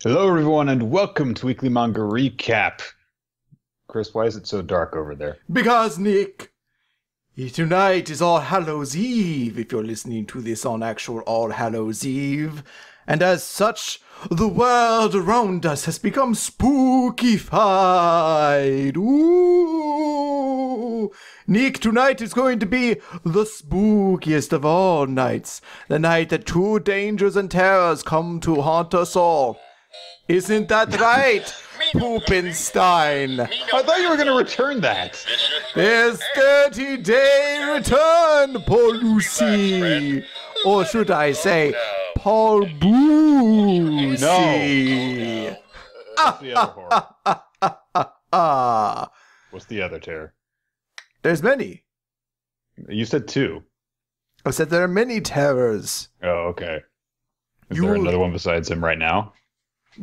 Hello, everyone, and welcome to Weekly Manga Recap. Chris, why is it so dark over there? Because, Nick, tonight is All Hallows Eve, if you're listening to this on actual All Hallows Eve. And as such, the world around us has become spookified. Ooh! Nick, tonight is going to be the spookiest of all nights. The night that true dangers and terrors come to haunt us all. Isn't that right, Poopenstein? I thought you were going to return that. There's 30-day return policy. Or should I say, Paul Boozy. No. What's the other horror? What's the other terror? There's many. You said two. I said there are many terrors. Oh, okay. Is there another one besides him right now?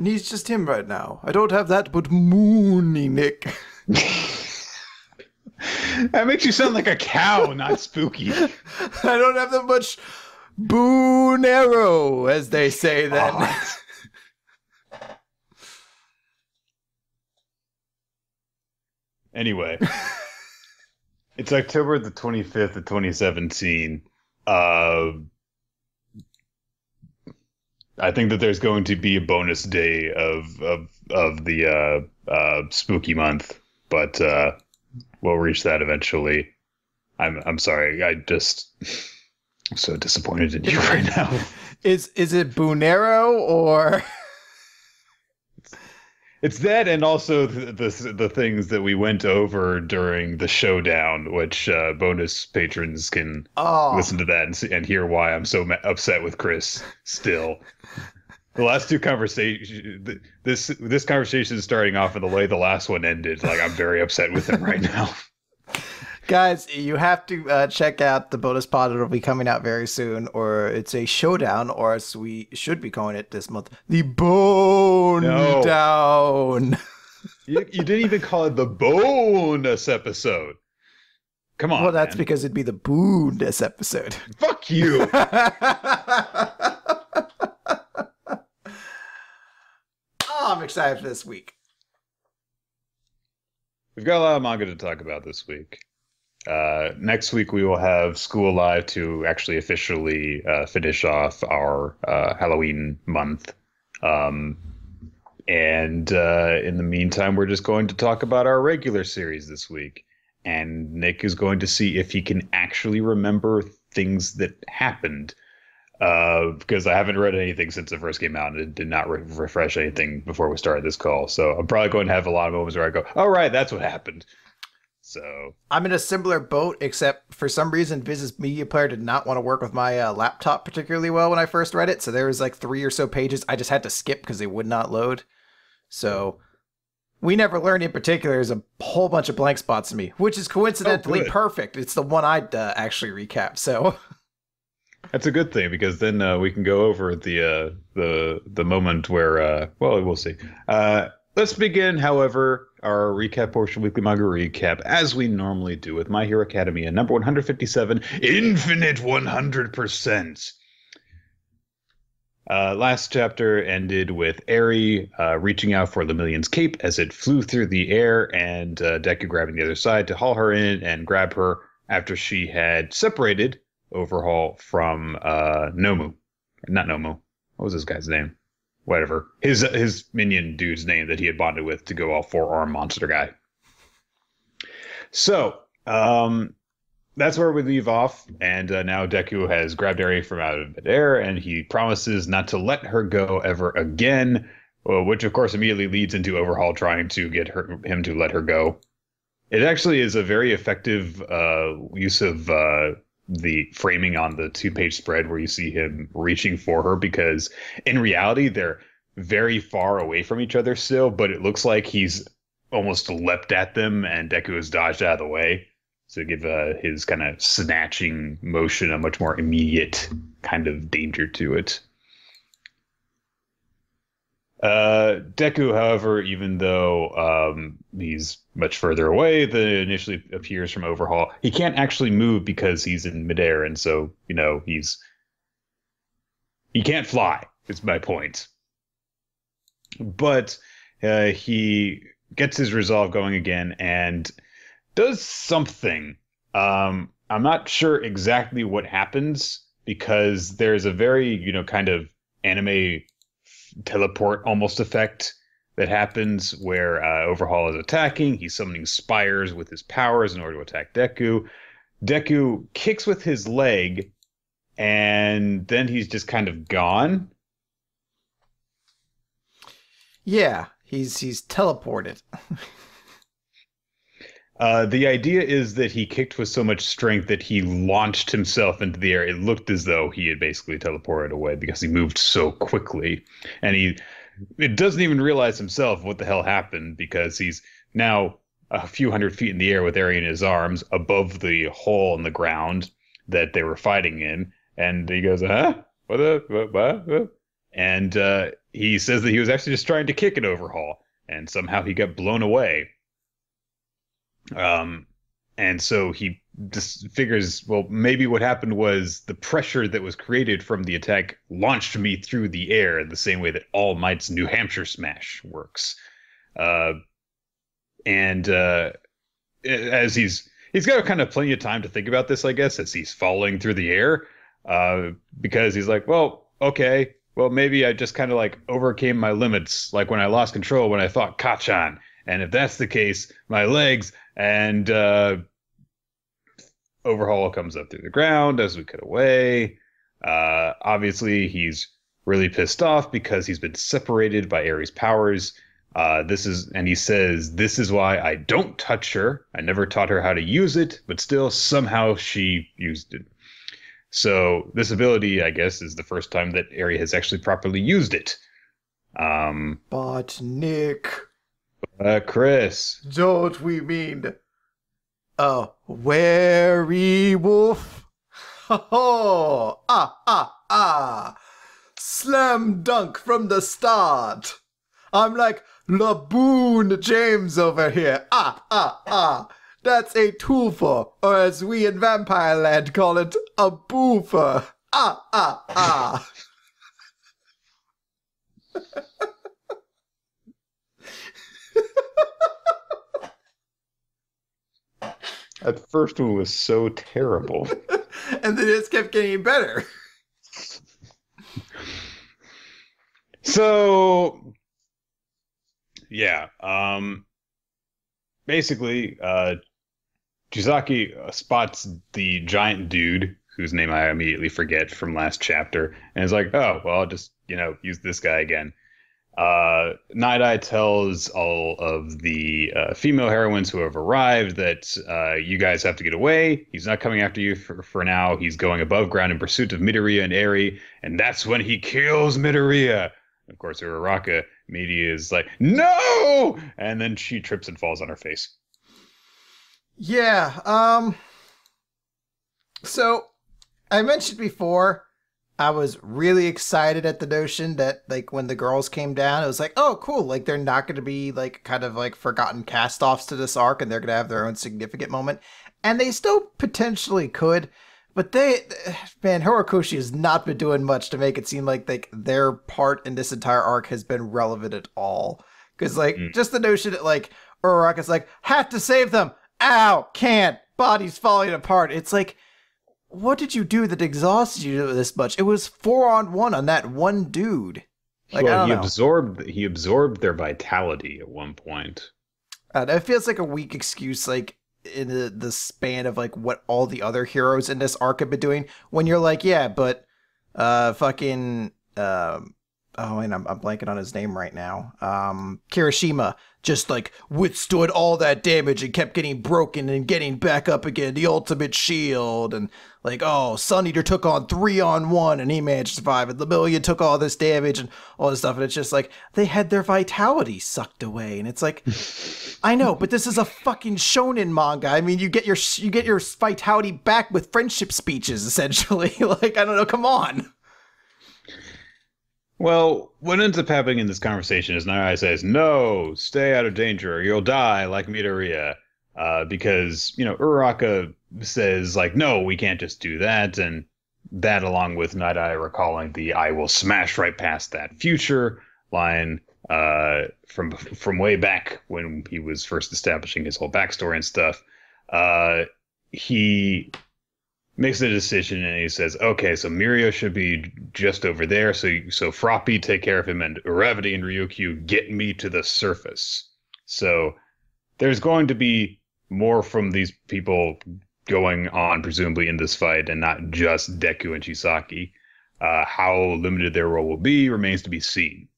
He's just him right now. I don't have that but Moony, Nick. That makes you sound like a cow, not spooky. I don't have that much Boonero, as they say then. Anyway, it's October the 25th of 2017. I think that there's going to be a bonus day of the spooky month, but we'll reach that eventually. I'm sorry. I'm so disappointed in you right now. Is it Boonero or? It's that, and also the things that we went over during the showdown, which bonus patrons can listen to that and hear why I'm so upset with Chris still. The last two conversations, this conversation is starting off in the way the last one ended. Like, I'm very upset with him right now. Guys, you have to check out the bonus pod. It'll be coming out very soon, or it's a showdown, or as we should be calling it this month, the Bone Down. You didn't even call it the bonus episode. Come on. Well, that's man. because it'd be the bonus episode. Fuck you. I'm excited for this week. We've got a lot of manga to talk about this week. Next week we will have School Live to actually officially finish off our Halloween month. And in the meantime, we're just going to talk about our regular series this week. And Nick is going to see if he can actually remember things that happened. Because I haven't read anything since the first came out, and it did not refresh anything before we started this call. So I'm probably going to have a lot of moments where I go, "Oh, right, that's what happened." So I'm in a similar boat, except for some reason, Viz's media player did not want to work with my laptop particularly well when I first read it. So there was like 3 or so pages I just had to skip because they would not load. So we never learned in particular. There's a whole bunch of blank spots to me, which is coincidentally perfect. It's the one I'd actually recap. So that's a good thing, because then we can go over the moment where well, we'll see. Let's begin, however, our recap portion, Weekly Manga Recap, as we normally do with My Hero Academia, number 157, Infinite 100%. Last chapter ended with Eri reaching out for Lemillion's cape as it flew through the air, and Deku grabbing the other side to haul her in and grab her after she had separated Overhaul from Nomu. Not Nomu. What was this guy's name? Whatever. His minion dude's name that he had bonded with to go all 4-arm monster guy. So, that's where we leave off. And now Deku has grabbed Eri from out of midair, and he promises not to let her go ever again, which of course immediately leads into Overhaul trying to get him to let her go. It actually is a very effective use of the framing on the 2-page spread where you see him reaching for her, because in reality they're very far away from each other still, but it looks like he's almost leapt at them and Deku has dodged out of the way to give his kind of snatching motion a much more immediate kind of danger to it. Deku, however, even though he's much further away than it initially appears from Overhaul, he can't actually move because he's in midair, and so, you know, he can't fly, is my point. But he gets his resolve going again and does something. I'm not sure exactly what happens because there's a very, kind of anime teleport almost effect that happens where Overhaul is attacking. He's summoning spires with his powers in order to attack Deku. Deku kicks with his leg, and then he's just kind of gone. Yeah, he's teleported. The idea is that he kicked with so much strength that he launched himself into the air. It looked as though he had basically teleported away because he moved so quickly. And it doesn't even realize himself what the hell happened because he's now a few hundred feet in the air with Eri in his arms above the hole in the ground that they were fighting in. And he goes, huh? What? And he says that he was actually just trying to kick an Overhaul. And somehow he got blown away. And so he just figures, well, maybe what happened was the pressure that was created from the attack launched me through the air in the same way that All Might's New Hampshire Smash works. And as he's got kind of plenty of time to think about this, I guess, as he's falling through the air, because he's like, well, okay, well, maybe I just kind of like overcame my limits, like when I lost control when I fought Kachan. And if that's the case, my legs and Overhaul comes up through the ground as we cut away. Obviously, he's really pissed off because he's been separated by Ares' powers. And he says, this is why I don't touch her. I never taught her how to use it, but still somehow she used it. So this ability, I guess, is the first time that Ares has actually properly used it. But Nik... Chris. Don't we mean a werewolf? Oh, slam dunk from the start. I'm like Laboon James over here. That's a twofer, or as we in Vampire Land call it, a boofer. That first one was so terrible. And then it just kept getting better. So, yeah. Basically, Chisaki spots the giant dude, whose name I immediately forget from last chapter, and is like, oh, well, I'll just, use this guy again. Night Eye tells all of the female heroines who have arrived that you guys have to get away. He's not coming after you for now. He's going above ground in pursuit of Midoriya and Eri, and that's when he kills Midoriya. Of course, Uraraka immediately is like, no! And then she trips and falls on her face. Yeah, so I mentioned before, I was really excited at the notion that, like, when the girls came down, it was like, oh, cool. Like, they're not going to be, like, kind of, like, forgotten cast-offs to this arc, and they're going to have their own significant moment. And they still potentially could, but Horikoshi has not been doing much to make it seem like their part in this entire arc has been relevant at all. Because, like, just the notion that, like, Uraraka's like, had to save them! Ow! Can't! Body's falling apart. It's like, what did you do that exhausted you this much? It was 4-on-1 on that one dude. Like, well, he absorbed their vitality at one point. It feels like a weak excuse, like, in the span of, like, what all the other heroes in this arc have been doing. When you're like, yeah, but and I'm blanking on his name right now. Kirishima just, like, withstood all that damage and kept getting broken and getting back up again. The ultimate shield. And, like, oh, Sun Eater took on 3-on-1 and he managed to survive. And Lemillion took all this damage and all this stuff. And it's just like, they had their vitality sucked away. And it's like, I know, but this is a fucking shonen manga. I mean, you get your vitality back with friendship speeches, essentially. Like, I don't know, come on. Well, what ends up happening in this conversation is Narai says, no, stay out of danger or you'll die like Midoriya. Because, Uraraka says, like, no, we can't just do that. And that, along with Night Eye recalling the I will smash right past that future line, from way back when he was first establishing his whole backstory and stuff. He makes a decision and he says, okay, so Mirio should be just over there. So Froppy, take care of him, and Uravity and Ryukyu, get me to the surface. So there's going to be more from these people going on, presumably, in this fight, and not just Deku and Chisaki. How limited their role will be remains to be seen.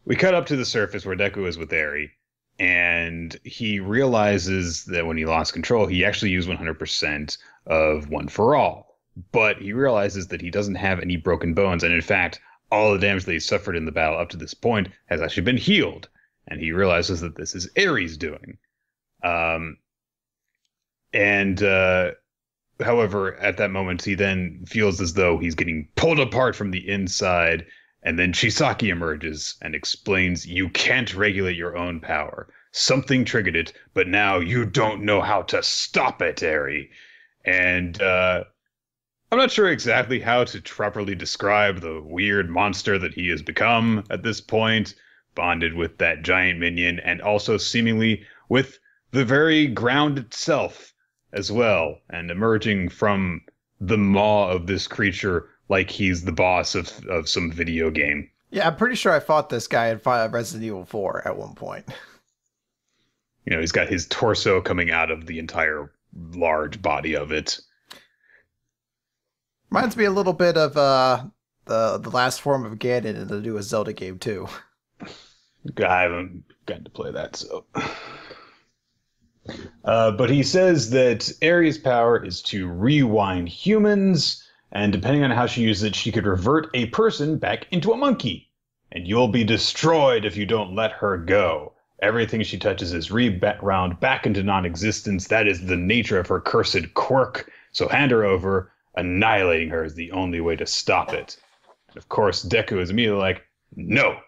We cut up to the surface where Deku is with Eri, and he realizes that when he lost control, he actually used 100% of One for All. But he realizes that he doesn't have any broken bones, and in fact, all the damage that he suffered in the battle up to this point has actually been healed. And he realizes that this is Eri's doing. However, at that moment, he then feels as though he's getting pulled apart from the inside. And then Chisaki emerges and explains, you can't regulate your own power. Something triggered it, but now you don't know how to stop it, Eri. And I'm not sure exactly how to properly describe the weird monster that he has become at this point, bonded with that giant minion, and also seemingly with the very ground itself as well, and emerging from the maw of this creature like he's the boss of some video game. Yeah, I'm pretty sure I fought this guy in Resident Evil 4 at one point. You know, he's got his torso coming out of the entire large body of it. Reminds me a little bit of the last form of Ganon in the newest Zelda game, too. I haven't gotten to play that, so... but he says that Eri's power is to rewind humans, and depending on how she uses it, she could revert a person back into a monkey. And you'll be destroyed if you don't let her go. Everything she touches is rewound back into non-existence. That is the nature of her cursed quirk. So hand her over. Annihilating her is the only way to stop it. And of course, Deku is immediately like, no.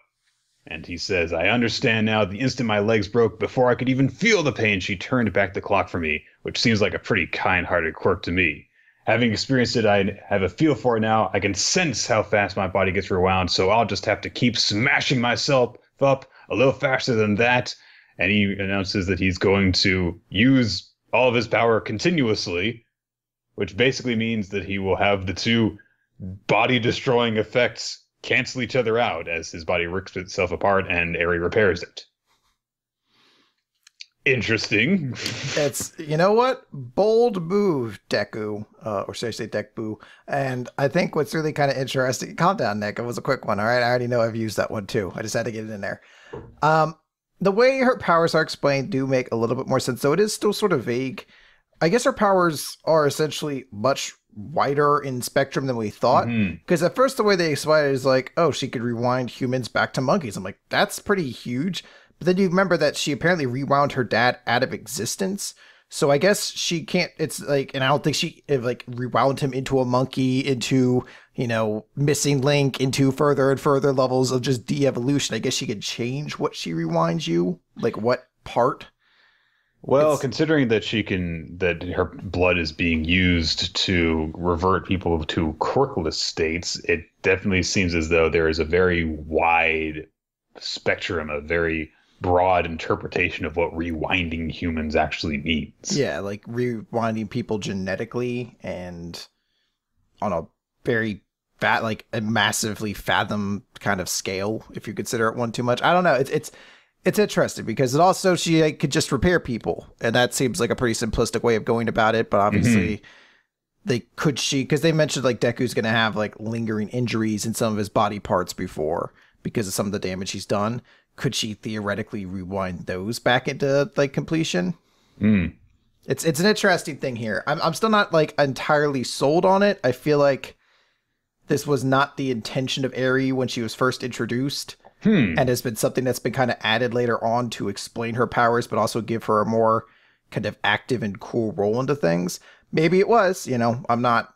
And he says, I understand now. The instant my legs broke, before I could even feel the pain, she turned back the clock for me, which seems like a pretty kind-hearted quirk to me. Having experienced it, I have a feel for it now. I can sense how fast my body gets rewound, so I'll just have to keep smashing myself up a little faster than that. And he announces that he's going to use all of his power continuously, which basically means that he will have the two body-destroying effects cancel each other out as his body rips itself apart and Eri repairs it. Interesting. It's, you know what? Bold move, Deku. Or should I say Deku? And I think what's really kind of interesting... Calm down, Nick. It was a quick one, all right? I already know I've used that one, too. I just had to get it in there. The way her powers are explained do make a little bit more sense, though it is still sort of vague. I guess her powers are essentially much wider in spectrum than we thought. Because at first, the way they explain it is like, oh, she could rewind humans back to monkeys. I'm like, that's pretty huge. But then you remember that she apparently rewound her dad out of existence. So I guess she can't, it's like, and I don't think she like rewound him into a monkey, into, you know, missing link, into further and further levels of just de-evolution. I guess she could change what she rewinds you, like what part. Well, considering that that her blood is being used to revert people to quirkless states, it definitely seems as though there is a very wide spectrum, a very broad interpretation of what rewinding humans actually means. Yeah, like rewinding people genetically and on a very like a massively fathom kind of scale, if you consider it one too much. I don't know. It's interesting because it also, she like, could just repair people, and that seems like a pretty simplistic way of going about it, but obviously because they mentioned like Deku's gonna have like lingering injuries in some of his body parts before because of some of the damage he's done. Could she theoretically rewind those back into like completion? It's an interesting thing here. I'm still not like entirely sold on it. I feel like this was not the intention of Eri when she was first introduced, and has been something that's been kind of added later on to explain her powers, but also give her a more kind of active and cool role into things. Maybe it was, you know, I'm not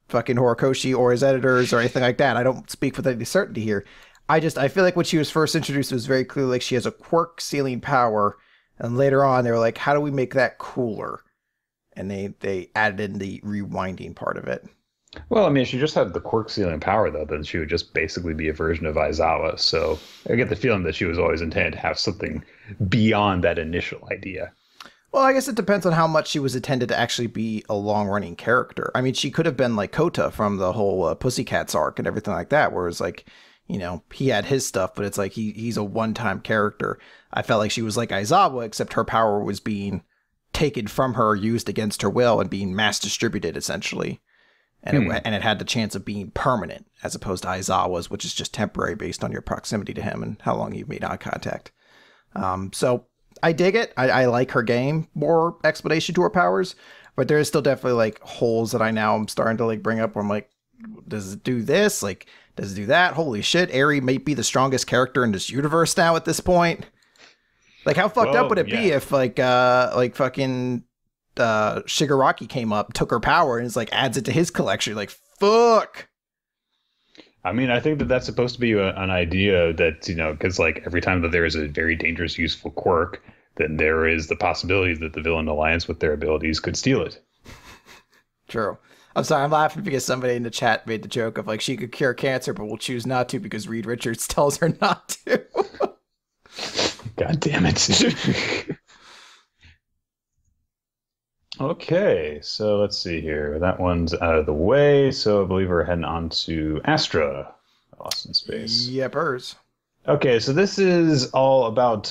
fucking Horikoshi or his editors or anything like that. I don't speak with any certainty here. I feel like when she was first introduced, it was very clear like she has a quirk sealing power, and later on they were like, how do we make that cooler? And they added in the rewinding part of it. Well, I mean, if she just had the quirk stealing power, though, then she would just basically be a version of Aizawa. So I get the feeling that she was always intended to have something beyond that initial idea. Well, I guess it depends on how much she was intended to actually be a long-running character. I mean, she could have been like Kota from the whole Pussycats arc and everything like that, where it's like, you know, he had his stuff, but it's like he's a one-time character. I felt like she was like Aizawa, except her power was being taken from her, used against her will, and being mass distributed, essentially. And it had the chance of being permanent, as opposed to Aizawa's, which is just temporary based on your proximity to him and how long you've made eye contact. So I dig it. I like her game, more explanation to her powers, but there is still definitely like holes that I now am starting to like bring up where I'm like, does it do this? Like, does it do that? Holy shit, Eri might be the strongest character in this universe now at this point. Like, how fucked up would it be if like fucking Shigaraki came up, took her power, and is like adds it to his collection? Like, fuck. I mean, I think that that's supposed to be an idea that, you know, because like every time that there is a very dangerous, useful quirk, then there is the possibility that the villain alliance with their abilities could steal it. True. I'm sorry, I'm laughing because somebody in the chat made the joke of like she could cure cancer, but will choose not to because Reed Richards tells her not to. God damn it. Okay, so let's see here. That one's out of the way, so I believe we're heading on to Astra, Lost in Space. Yepers. Okay, so this is all about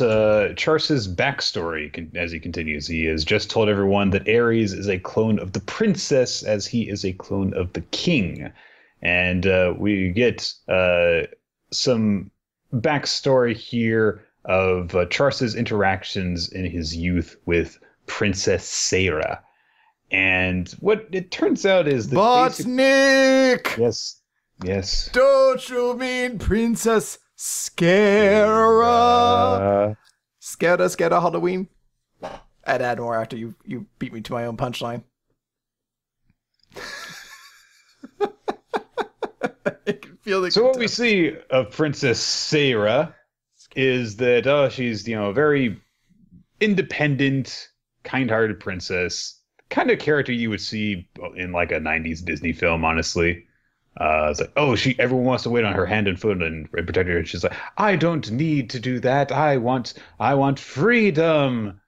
Charce's backstory as he continues. He has just told everyone that Ares is a clone of the princess as he is a clone of the king. And we get some backstory here of Charce's interactions in his youth with Princess Sarah. And what it turns out is that But Nik! Yes. Don't you mean Princess Scara? Scara Halloween? I'd add more after you beat me to my own punchline. I can feel the So what we see of Princess Sarah is that she's, you know, a very independent, kind-hearted princess, kind of character you would see in like a 90s Disney film, honestly. It's like, everyone wants to wait on her hand and foot and protect her. And she's like, I don't need to do that. I want freedom.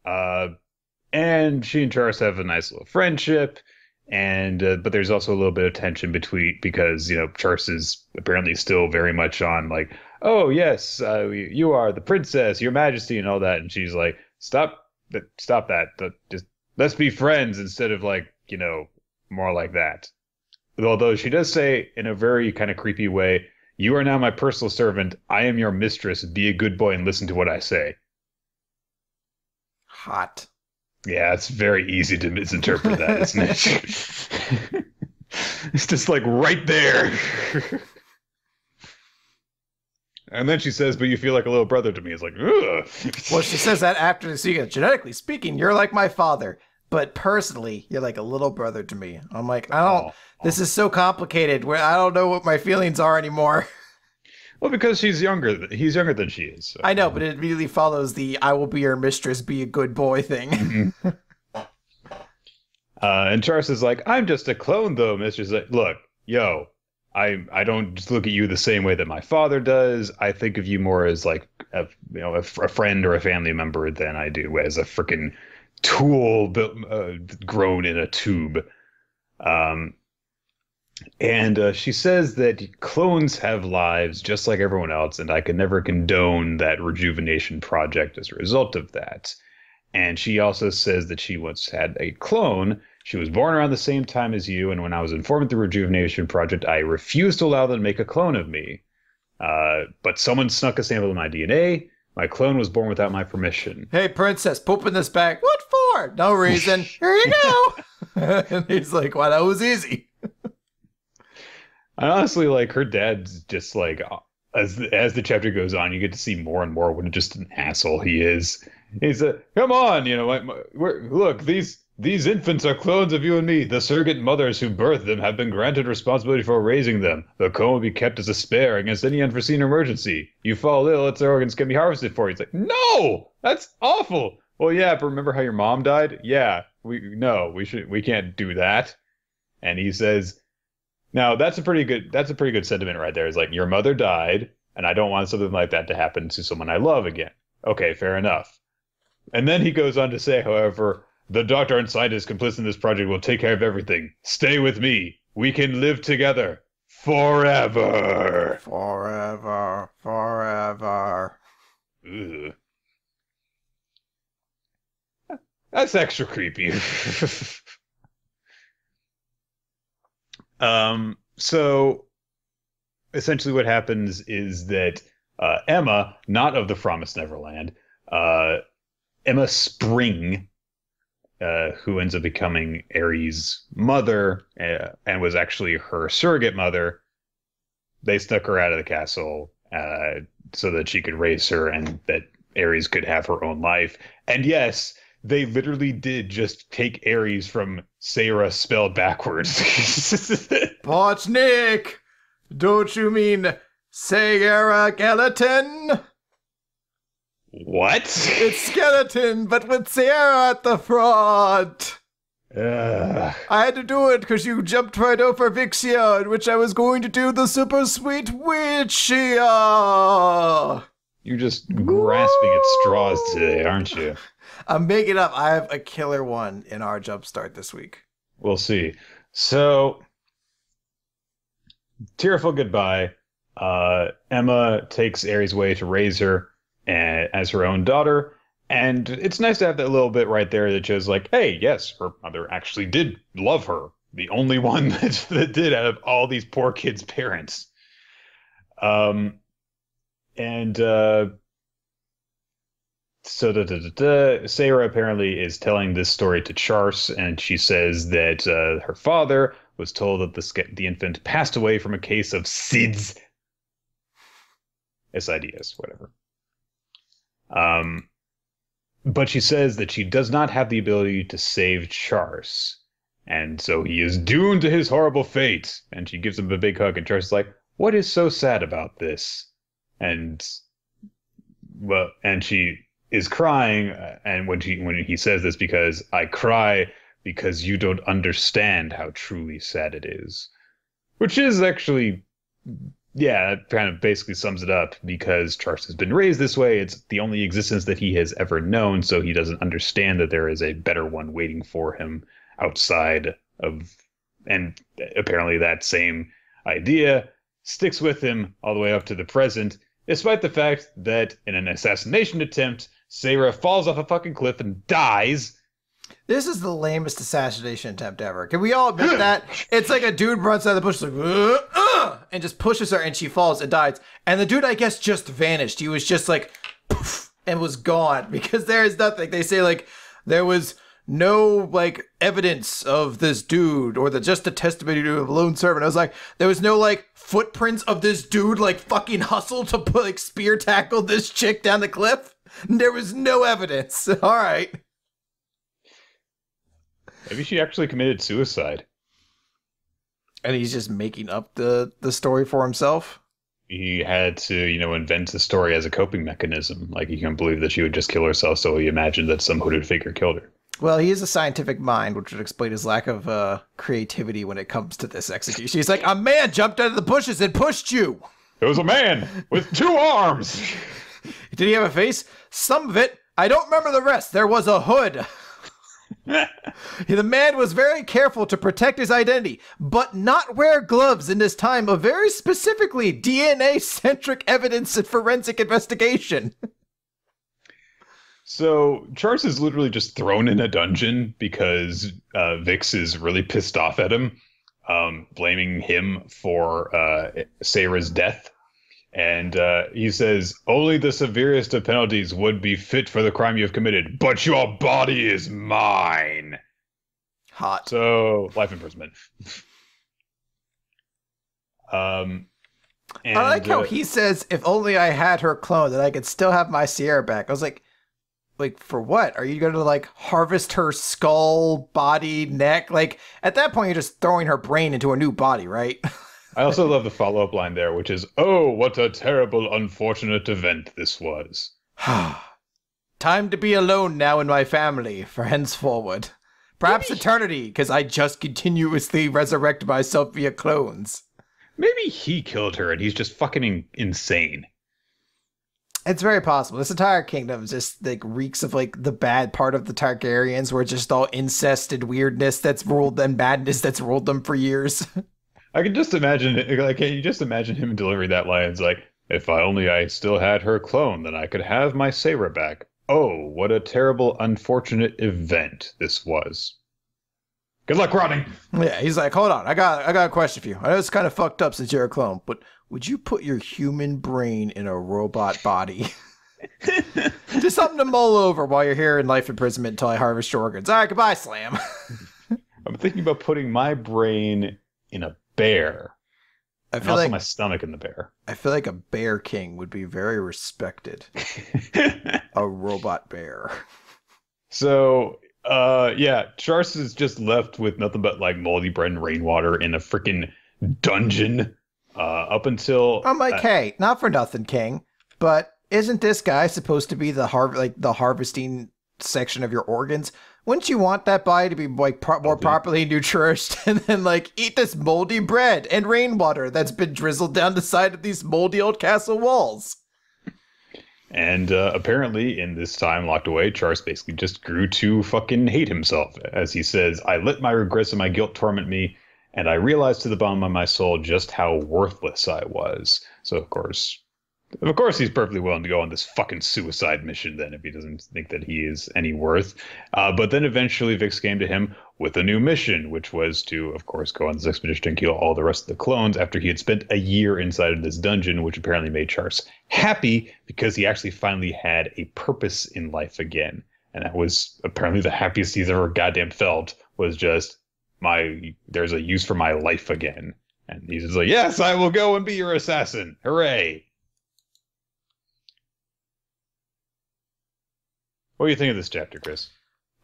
And she and Charles have a nice little friendship. And but there's also a little bit of tension because, you know, Charles is apparently still very much on like, oh yes, you are the princess, your majesty, and all that. And she's like, stop that. Just let's be friends instead of like, you know, more like that. Although she does say in a very kind of creepy way, you are now my personal servant. I am your mistress. Be a good boy and listen to what I say. Hot. Yeah, it's very easy to misinterpret that, isn't it? It's just like right there. And then she says, but you feel like a little brother to me. It's like, ugh. Well, she says that after the sequence. Genetically speaking, you're like my father. But personally, you're like a little brother to me. I'm like, this is so complicated where I don't know what my feelings are anymore. Well, because he's younger than she is. So. I know, but it immediately follows the I will be your mistress, be a good boy thing. Mm-hmm. And Charles is like, I'm just a clone, though. Mistress, like, look, yo, I don't just look at you the same way that my father does. I think of you more as like a friend or a family member than I do as a freaking tool grown in a tube. And she says that clones have lives just like everyone else, and I could never condone that rejuvenation project as a result of that. And she also says that she once had a clone. She was born around the same time as you, and when I was informed of the rejuvenation project, I refused to allow them to make a clone of me. But someone snuck a sample of my DNA. My clone was born without my permission. Hey, princess, poop in this bag. What for? No reason. Here you go. And he's like, well, that was easy. I honestly like her dad's just like, as the chapter goes on, you get to see more and more what just an asshole he is. He's come on, you know, look, these infants are clones of you and me. The surrogate mothers who birthed them have been granted responsibility for raising them. The clone will be kept as a spare against any unforeseen emergency. You fall ill, its organs can be harvested for you. It's like, no, that's awful. Well, yeah, but remember how your mom died? Yeah, we can't do that. And he says, now that's a pretty good sentiment right there. It's like, your mother died, and I don't want something like that to happen to someone I love again. Okay, fair enough. And then he goes on to say, however, the doctor and scientist complicit in this project will take care of everything. Stay with me. We can live together. Forever. Forever. Forever. Ugh. That's extra creepy. So essentially what happens is that Emma, not of the Promised Neverland, Emma Spring, who ends up becoming Aries' mother and was actually her surrogate mother, they snuck her out of the castle so that she could raise her and that Aries could have her own life. And yes, they literally did just take Aries from Sarah spelled backwards. But Nick, don't you mean Sarah Skeleton? What? It's skeleton, but with Sarah at the front. I had to do it because you jumped right over Vixia, in which I was going to do the super sweet Witchia. You're just grasping at straws today, aren't you? I'm making up. I have a killer one in our jumpstart this week. We'll see. So, tearful goodbye. Emma takes Aries away to raise her as her own daughter. And it's nice to have that little bit right there that shows, like, hey, yes, her mother actually did love her. The only one that did out of all these poor kids' parents. So Sarah apparently is telling this story to Charles, and she says that her father was told that the infant passed away from a case of SIDS. SIDS, whatever. But she says that she does not have the ability to save Charles, and so he is doomed to his horrible fate. And she gives him a big hug, and Charles is like, "What is so sad about this?" And she is crying, and when he says this, because I cry because you don't understand how truly sad it is, which is actually, yeah, that kind of basically sums it up, because Charles has been raised this way. It's the only existence that he has ever known, so he doesn't understand that there is a better one waiting for him outside of, and apparently that same idea sticks with him all the way up to the present, despite the fact that in an assassination attempt, Sarah falls off a fucking cliff and dies. This is the lamest assassination attempt ever. Can we all admit that? It's like a dude runs out of the bush, like, and just pushes her, and she falls and dies. And the dude, I guess, just vanished. He was just like, poof, and was gone, because there is nothing. They say, like, there was no, like, evidence of this dude, or just a testimony of a lone servant. I was like, there was no, like, footprints of this dude, like, fucking hustle to put, like, spear tackle this chick down the cliff. There was no evidence. All right. Maybe she actually committed suicide. And he's just making up the story for himself? He had to, invent the story as a coping mechanism. Like, he couldn't believe that she would just kill herself, so he imagined that some hooded figure killed her. Well, he is a scientific mind, which would explain his lack of creativity when it comes to this execution. He's like, a man jumped out of the bushes and pushed you. It was a man with 2 arms. Did he have a face? Some of it. I don't remember the rest. There was a hood. The man was very careful to protect his identity, but not wear gloves in this time of very specifically DNA-centric evidence and forensic investigation. So Charles is literally just thrown in a dungeon because Vix is really pissed off at him, blaming him for Sarah's death. And he says, only the severest of penalties would be fit for the crime you have committed, but your body is mine. Hot. So, life imprisonment. I like how he says, if only I had her clone, that I could still have my Sierra back. I was like, for what? Are you going to, like, harvest her skull, body, neck? Like, at that point, you're just throwing her brain into a new body, right? I also love the follow-up line there, which is, oh, what a terrible, unfortunate event this was. Time to be alone now in my family, for henceforward. Perhaps eternity, because I just continuously resurrect myself via clones. Maybe he killed her and he's just fucking insane. It's very possible. This entire kingdom just like reeks of like the bad part of the Targaryens, where it's just all incest and weirdness that's ruled them, madness that's ruled them for years. I can just imagine it. Like, can you just imagine him delivering that line? It's like, if I still had her clone, then I could have my saber back. Oh, what a terrible, unfortunate event this was. Good luck, Rodney. Yeah, he's like, hold on, I got a question for you. I know it's kind of fucked up since you're a clone, but would you put your human brain in a robot body? Just something to mull over while you're here in life imprisonment until I harvest your organs. All right, goodbye, Slam. I'm thinking about putting my brain in a bear. I feel like my stomach in the bear. I feel like a bear king would be very respected. A robot bear. So, yeah, Charles is just left with nothing but like moldy bread and rainwater in a freaking dungeon. Up until I'm like, hey, not for nothing, King, but isn't this guy supposed to be the harvesting section of your organs? Wouldn't you want that body to be like more properly nourished and then like eat this moldy bread and rainwater that's been drizzled down the side of these moldy old castle walls? And apparently in this time locked away, Charles basically just grew to fucking hate himself. As he says, I let my regrets and my guilt torment me, and I realized to the bottom of my soul just how worthless I was. So, of course, he's perfectly willing to go on this fucking suicide mission then if he doesn't think that he is any worth. But then eventually Vix came to him with a new mission, which was to, of course, go on this expedition and kill all the rest of the clones after he had spent a year inside of this dungeon, which apparently made Charles happy because he actually finally had a purpose in life again. And that was apparently the happiest he's ever goddamn felt, was just, there's a use for my life again. And he's just like, yes, I will go and be your assassin. Hooray. What do you think of this chapter, Chris?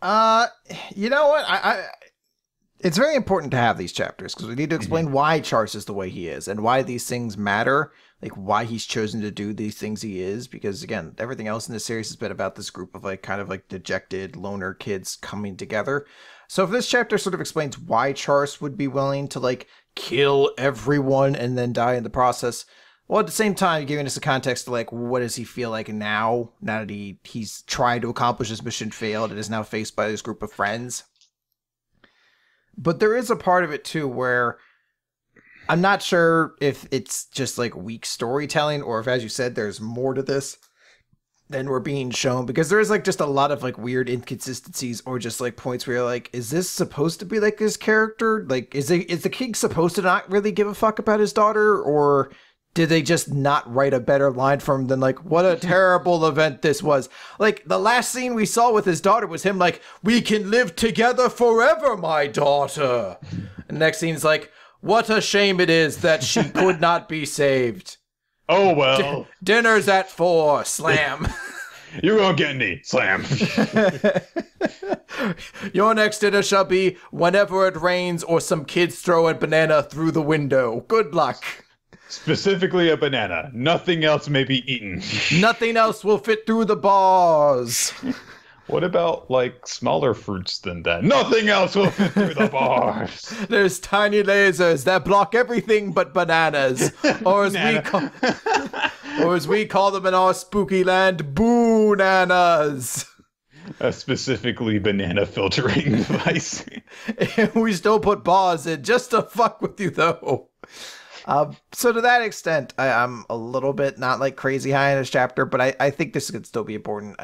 You know what? It's very important to have these chapters because we need to explain why Charles is the way he is and why these things matter, like why he's chosen to do these things he is. Because again, everything else in this series has been about this group of like kind of like dejected loner kids coming together. So if this chapter sort of explains why Charles would be willing to like kill everyone and then die in the process, well, at the same time, giving us a context to like, what does he feel like now that he's tried to accomplish his mission, failed, and is now faced by this group of friends. But there is a part of it too where I'm not sure if it's just like weak storytelling or if, as you said, there's more to this than we're being shown, because there is like just a lot of like weird inconsistencies or just like points where you're like, is this supposed to be like this character? Like, is the king supposed to not really give a fuck about his daughter, or did they just not write a better line for him than like, what a terrible event this was? Like, the last scene we saw with his daughter was him like, we can live together forever, my daughter. And the next scene's like, what a shame it is that she could not be saved. Oh, well. Dinner's at 4, Slam. You won't get me, Slam. Your next dinner shall be whenever it rains or some kids throw a banana through the window. Good luck. Specifically a banana. Nothing else may be eaten. Nothing else will fit through the bars. What about, like, smaller fruits than that? Nothing else will fit through the bars. There's tiny lasers that block everything but bananas. Or as we call them in our spooky land, boo-nanas. A specifically banana filtering device. And we still put bars in just to fuck with you, though. So to that extent, I'm a little bit not like crazy high in this chapter, but I think this could still be important.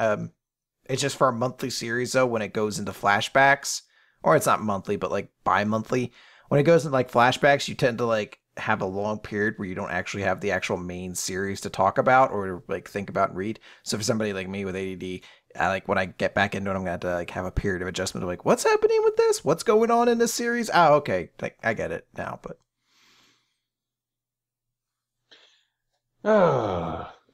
It's just for a monthly series, though, when it goes into flashbacks, or it's not monthly, but like bi-monthly. When it goes into like flashbacks, you tend to like have a long period where you don't actually have the actual main series to talk about or like think about and read. So for somebody like me with ADD, I like when I get back into it, I'm gonna have to like have a period of adjustment of like, what's happening with this? What's going on in this series? Oh, okay, like I get it now, but.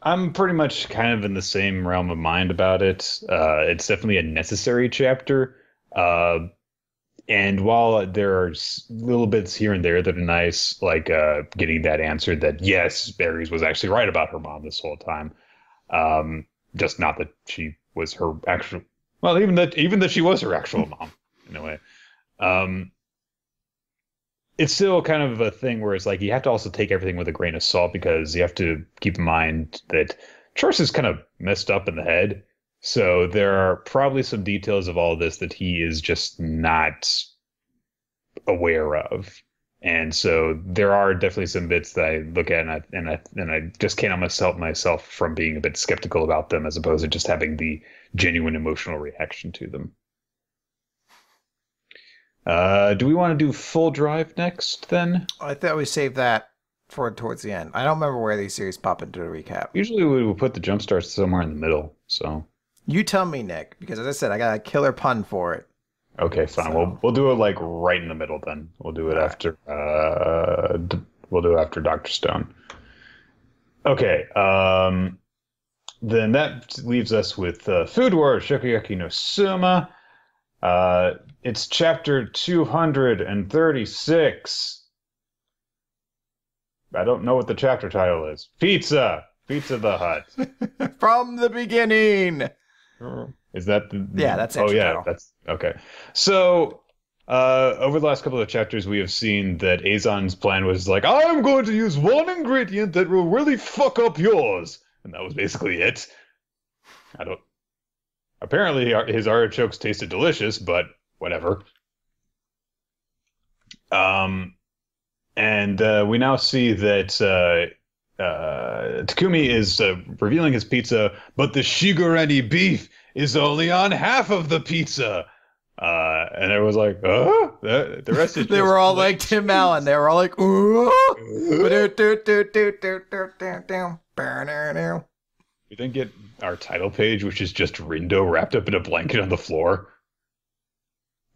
I'm pretty much kind of in the same realm of mind about it. It's definitely a necessary chapter. And while there are little bits here and there that are nice, like getting that answer that, yes, Ares was actually right about her mom this whole time. Just not that she was her actual... Well, even that she was her actual mom, in a way. It's still kind of a thing where it's like you have to also take everything with a grain of salt because you have to keep in mind that Charles is kind of messed up in the head. So there are probably some details of all this that he is just not aware of. And so there are definitely some bits that I look at and I just can't almost help myself from being a bit skeptical about them as opposed to just having the genuine emotional reaction to them. Do we want to do Full Drive next then? I thought we saved that for towards the end. I don't remember where these series pop into the recap. Usually we would put the jump starts somewhere in the middle. So you tell me, Nick, because as I said, I got a killer pun for it. Okay, fine. So, We'll do it like right in the middle then. We'll do it after we'll do it after Dr. Stone. Okay. Then that leaves us with Food Wars Shokugeki no Suma. It's chapter 236. I don't know what the chapter title is. Pizza the Hut. From the beginning. Is that the... Yeah, that's oh yeah, title. That's okay. So over the last couple of chapters, we have seen that Azon's plan was like, I'm going to use one ingredient that will really fuck up yours, and that was basically it. Apparently, his artichokes tasted delicious, but whatever. And we now see that Takumi is revealing his pizza, but the Shigurani beef is only on half of the pizza. And it was like, the rest is they were all like Tim Allen. They were all like, ooh. We then get our title page, which is just Rindo wrapped up in a blanket on the floor,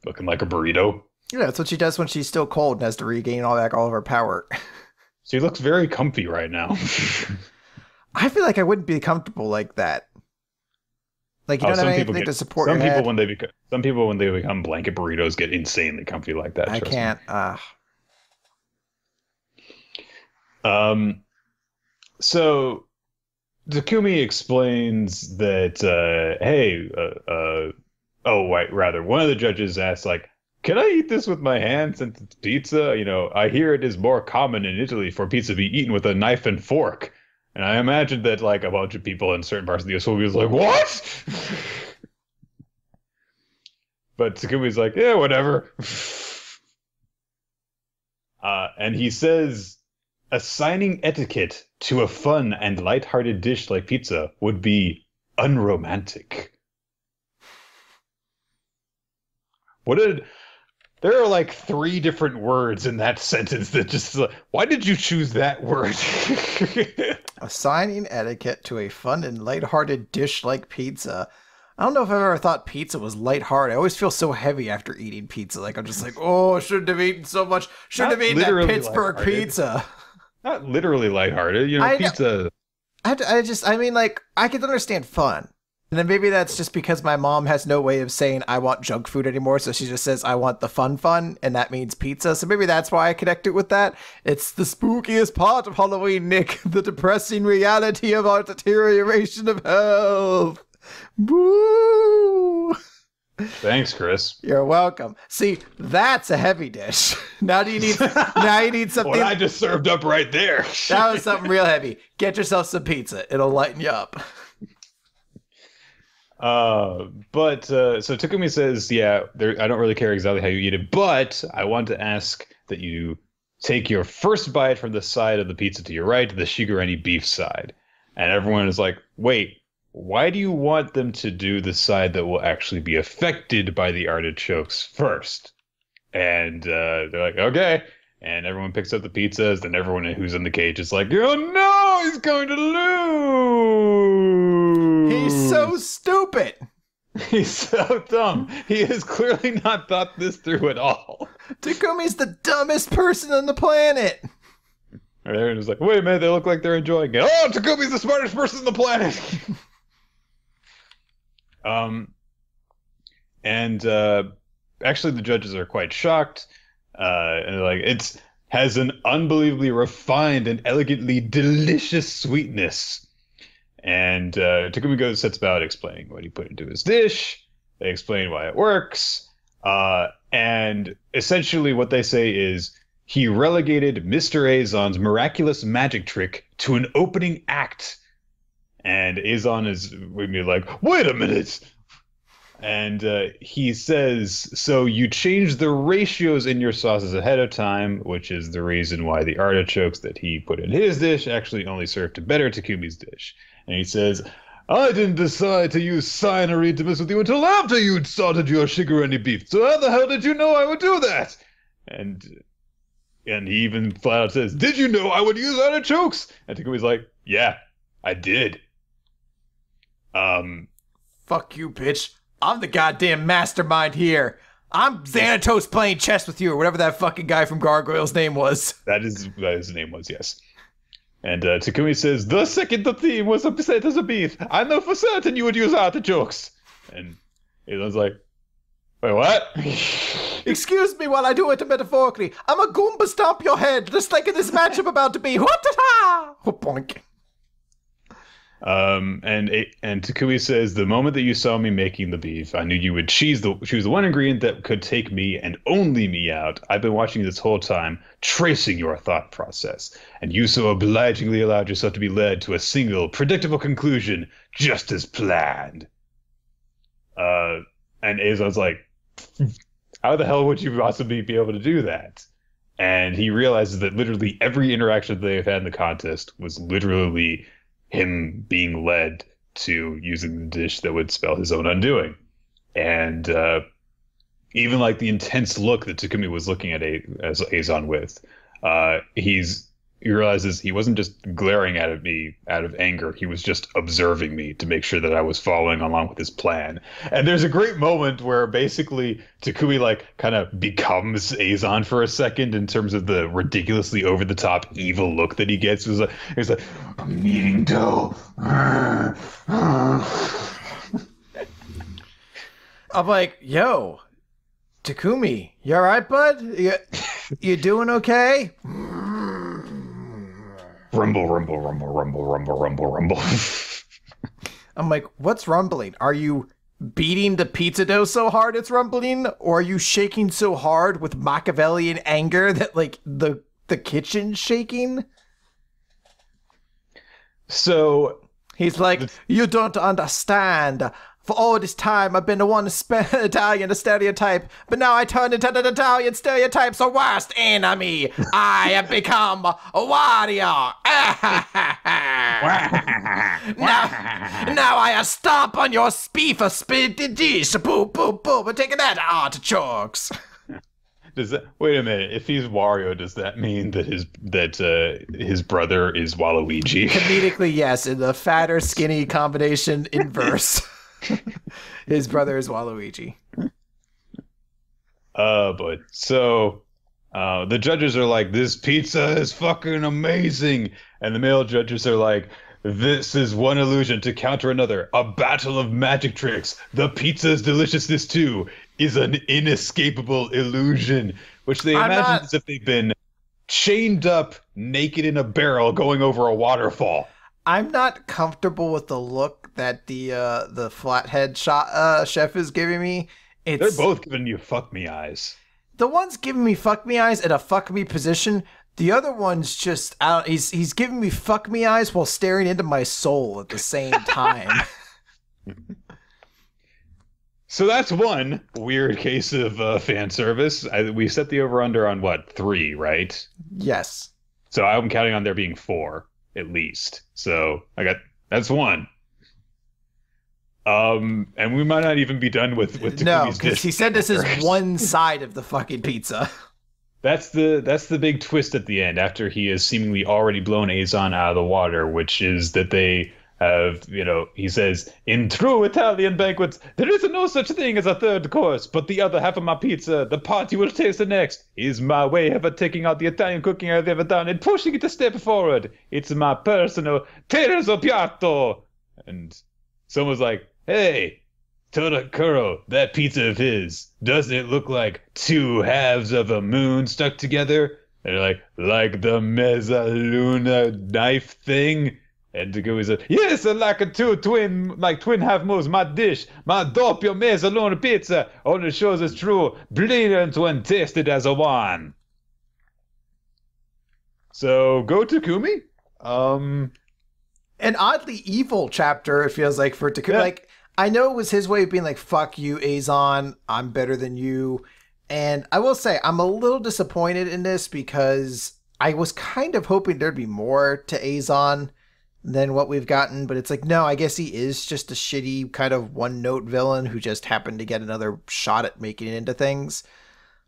looking like a burrito. Yeah, that's what she does when she's still cold and has to regain all of her power. She looks very comfy right now. I feel like I wouldn't be comfortable like that. Like you don't have anything to support your head. Some people when they become blanket burritos get insanely comfy like that. I can't. So Takumi explains that one of the judges asks like, can I eat this with my hands since it's pizza? You know, I hear it is more common in Italy for pizza to be eaten with a knife and fork. And I imagine that like a bunch of people in certain parts of the US will be like, what? But Takumi's like, yeah, whatever. And he says, assigning etiquette to a fun and lighthearted dish like pizza would be unromantic. There are like 3 different words in that sentence that just, why did you choose that word? Assigning etiquette to a fun and lighthearted dish like pizza. I don't know if I've ever thought pizza was lighthearted. I always feel so heavy after eating pizza. Like I'm just like, oh, I shouldn't have eaten so much. Shouldn't have eaten that Pittsburgh pizza. Not literally lighthearted, you know, pizza. I could understand fun. And then maybe that's just because my mom has no way of saying I want junk food anymore, so she just says I want the fun, and that means pizza. So maybe that's why I connect it with that. It's the spookiest part of Halloween, Nick. The depressing reality of our deterioration of health. Boo! Thanks, Chris. You're welcome. See, that's a heavy dish. Now you need something. What I just served up right there. That was something real heavy. Get yourself some pizza. It'll lighten you up. So Takumi says, yeah, I don't really care exactly how you eat it, but I want to ask that you take your first bite from the side of the pizza to your right, the Shigurani beef side. And everyone is like, wait, why do you want them to do the side that will actually be affected by the artichokes first? And they're like, okay. And everyone picks up the pizzas, and everyone who's in the cage is like, oh no, he's going to lose. He's so stupid. He's so dumb. He has clearly not thought this through at all. Takumi's the dumbest person on the planet. And everyone's like, wait a minute, they look like they're enjoying it. Oh, Takumi's the smartest person on the planet. Actually, the judges are quite shocked. And they're like, it has an unbelievably refined and elegantly delicious sweetness. And Takumi sets about explaining what he put into his dish. They explain why it works. And essentially what they say is he relegated Mr. Azon's miraculous magic trick to an opening act. And Azon is with me like, wait a minute. And he says, so you changed the ratios in your sauces ahead of time, which is the reason why the artichokes that he put in his dish actually only served to better Takumi's dish. And he says, I didn't decide to use cyanide to mess with you until after you'd started your shigarani beef. So how the hell did you know I would do that? And he even flat out says, did you know I would use artichokes? And Takumi's like, yeah, I did. Fuck you, bitch. I'm the goddamn mastermind here. I'm Xanatos playing chess with you, or whatever that fucking guy from Gargoyle's name was. That is his name was, yes. And Takumi says, the second the theme was upset as a beef, I know for certain you would use artichokes. And Elon's like, wait, what? Excuse me while I do it metaphorically. I'm a Goomba stomp your head, just like in this matchup about to be. What-ta-ta! Boink. And Takumi says, the moment that you saw me making the beef, I knew you would choose the one ingredient that could take me and only me out. I've been watching this whole time, tracing your thought process, and you so obligingly allowed yourself to be led to a single, predictable conclusion, just as planned. And Azon's like, how the hell would you possibly be able to do that? And he realizes that literally every interaction that they've had in the contest was literally him being led to using the dish that would spell his own undoing. And even like the intense look that Takumi was looking at Azon with, he realizes he wasn't just glaring at me out of anger. He was just observing me to make sure that I was following along with his plan. And there's a great moment where basically Takumi like kind of becomes Azon for a second in terms of the ridiculously over the top evil look that he gets. He's like, I'm eating dough. I'm like, yo, Takumi, you all right, bud? You doing okay? Rumble, rumble, rumble, rumble, rumble, rumble, rumble. I'm like, what's rumbling? Are you beating the pizza dough so hard it's rumbling? Or are you shaking so hard with Machiavellian anger that, like, the kitchen's shaking? So he's like, you don't understand. For all this time, I've been the one to Italian stereotype, but now I turn into the Italian stereotype's worst enemy. I have become a warrior. now I stomp on your beef a spit dish. Boop, boop, boop. I'm taking that artichokes. Wait a minute? If he's Wario, does that mean that his brother is Waluigi? Comedically, yes. In the fatter, skinny combination inverse. His brother is Waluigi. But so the judges are like, this pizza is fucking amazing. And the male judges are like, this is one illusion to counter another. A battle of magic tricks. The pizza's deliciousness too is an inescapable illusion. Which they imagine as if they've been chained up naked in a barrel going over a waterfall. I'm not comfortable with the look that the flathead chef is giving me. They're both giving you fuck me eyes. The one's giving me fuck me eyes in a fuck me position. The other one's just he's giving me fuck me eyes while staring into my soul at the same time. So that's one weird case of fan service. We set the over under on what, 3, right? Yes. So I'm counting on there being 4 at least. So that's 1. And we might not even be done with Takumi's no, because he said this is one side of the fucking pizza. That's the big twist at the end, after he has seemingly already blown Azon out of the water, which is that they have, he says, in true Italian banquets, there is no such thing as a third course, but the other half of my pizza, the part you will taste the next, is my way of taking out the Italian cooking I've ever done and pushing it a step forward. It's my personal terzo piatto. And someone's like, hey, Todakuro, that pizza of his, doesn't it look like 2 halves of a moon stuck together? They're like the mezzaluna knife thing? And Takumi said, yes, like twin half moons, my dish, my doppio mezzaluna pizza only shows it's true, brilliant when tasted as a one. So go Takumi. An oddly evil chapter, it feels like, for Takumi. Yeah. Like, I know it was his way of being like, fuck you, Azon, I'm better than you. And I will say, I'm a little disappointed in this because I was kind of hoping there'd be more to Azon than what we've gotten. But it's like, no, I guess he is just a shitty kind of one-note villain who just happened to get another shot at making it into things.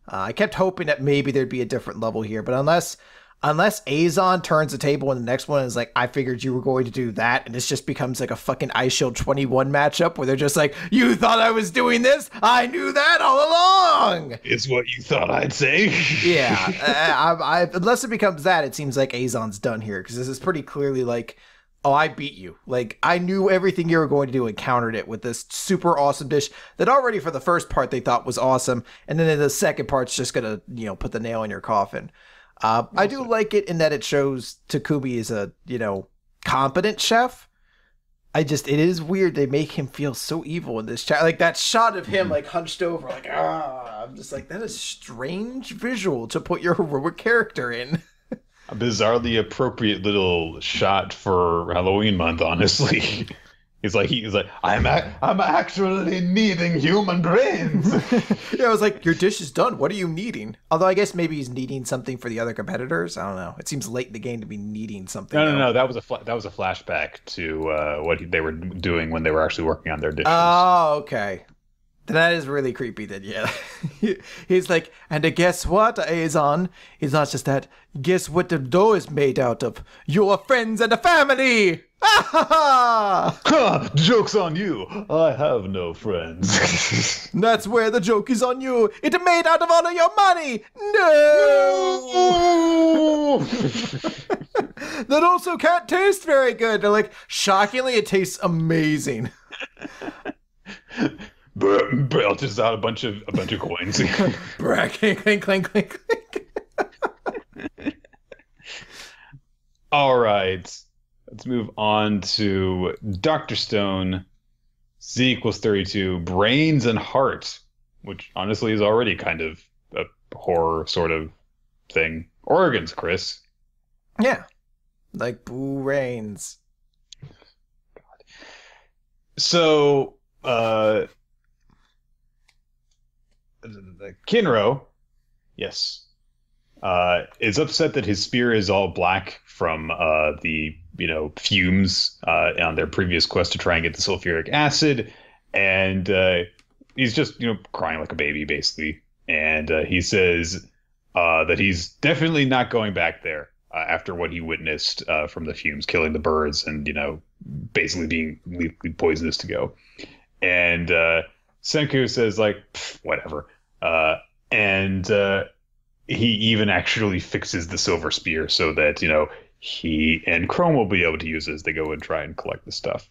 I kept hoping that maybe there'd be a different level here. But unless Azon turns the table in the next one and is like, I figured you were going to do that, and this just becomes like a fucking Ice Shield 21 matchup where they're just like, you thought I was doing this? I knew that all along! It's what you thought I'd say. Yeah. Unless it becomes that, it seems like Azon's done here, because this is pretty clearly like, oh, I beat you. Like, I knew everything you were going to do and countered it with this super awesome dish that already for the first part they thought was awesome, and then in the second part's just gonna, put the nail in your coffin. I do like it in that it shows Takumi is a, competent chef. It is weird. They make him feel so evil in this chat. Like that shot of him like hunched over, like, I'm just like, that is strange visual to put your heroic character in. A bizarrely appropriate little shot for Halloween month, honestly. He's like, I'm actually kneading human brains. Yeah, I was like, your dish is done. What are you kneading? Although I guess maybe he's kneading something for the other competitors. I don't know. It seems late in the game to be kneading something. No. That was a flashback to what they were doing when they were actually working on their dishes. Oh, okay. That is really creepy then, yeah. He's like, and guess what, Azon? It's not just that. Guess what the dough is made out of? Your friends and the family! Ha! Joke's on you. I have no friends. That's where the joke is on you. It's made out of all of your money. No! That also can't taste very good. They're like, shockingly, it tastes amazing. Belches out a bunch of coins. Clink, clink, clink, clink. All right. Let's move on to Dr. Stone, Z equals 32, Brains and Heart, which honestly is already kind of a horror sort of thing. Organs, Chris. Yeah. Like Boo Rains. God. So, Kinro, yes, is upset that his spear is all black from the fumes on their previous quest to try and get the sulfuric acid, and he's just crying like a baby basically, and he says that he's definitely not going back there after what he witnessed from the fumes killing the birds and basically being lethally poisonous to go, and Senku says like whatever, and he even actually fixes the silver spear so that he and Chrome will be able to use it as they go and try and collect the stuff.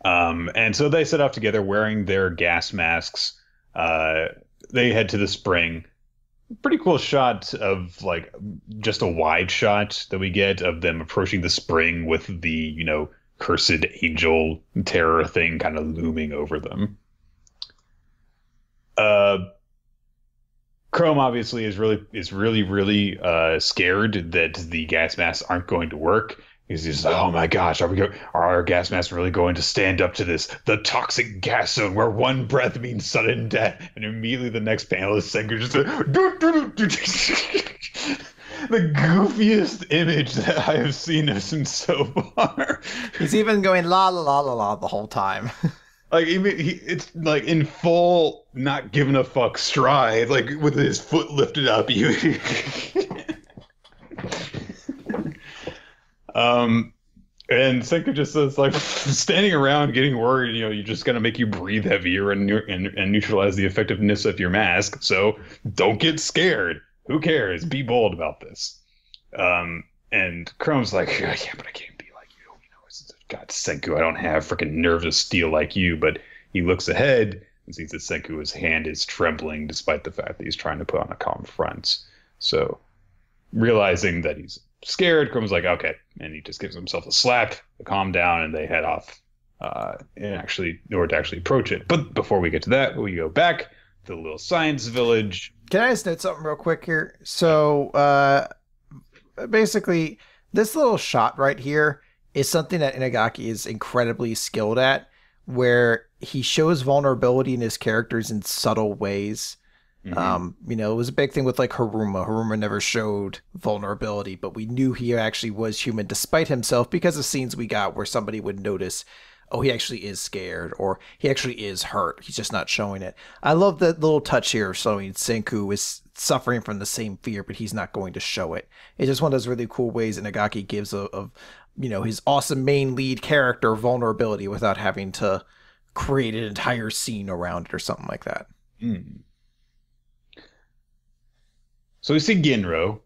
And so they set off together wearing their gas masks. They head to the spring. Pretty cool shot of like just a wide shot that we get of them approaching the spring with the cursed angel terror thing kind of looming over them. Chrome obviously is really scared that the gas masks aren't going to work. He's just like, oh my gosh, are our gas masks really going to stand up to this? The toxic gas zone where one breath means sudden death. And immediately the next panel is Senku just the goofiest image that I have seen of him so far. He's even going la la la la la the whole time. Like it's like in full not giving a fuck stride, like with his foot lifted up. And Senku just says like standing around getting worried, you're just gonna make you breathe heavier and neutralize the effectiveness of your mask. So don't get scared. Who cares? Be bold about this. And Chrome's like, yeah, but I can't be like you. God, Senku, I don't have freaking nerves of steel like you. But he looks ahead and sees that Senku's hand is trembling despite the fact that he's trying to put on a calm front. So realizing that he's scared. Chrome's like, okay. And he just gives himself a slap to calm down, and they head off in order to actually approach it. But before we get to that, we go back to the little science village. Can I just note something real quick here? So basically, this little shot right here is something that Inagaki is incredibly skilled at, where he shows vulnerability in his characters in subtle ways. Mm-hmm. It was a big thing with like Haruma. Haruma never showed vulnerability, but we knew he actually was human despite himself because of scenes we got where somebody would notice, oh, he actually is scared, or he actually is hurt. He's just not showing it. I love that little touch here showing Senku is suffering from the same fear, but he's not going to show it. It's just one of those really cool ways Inagaki gives of his awesome main lead character vulnerability without having to create an entire scene around it or something like that. Mm. So we see Ginro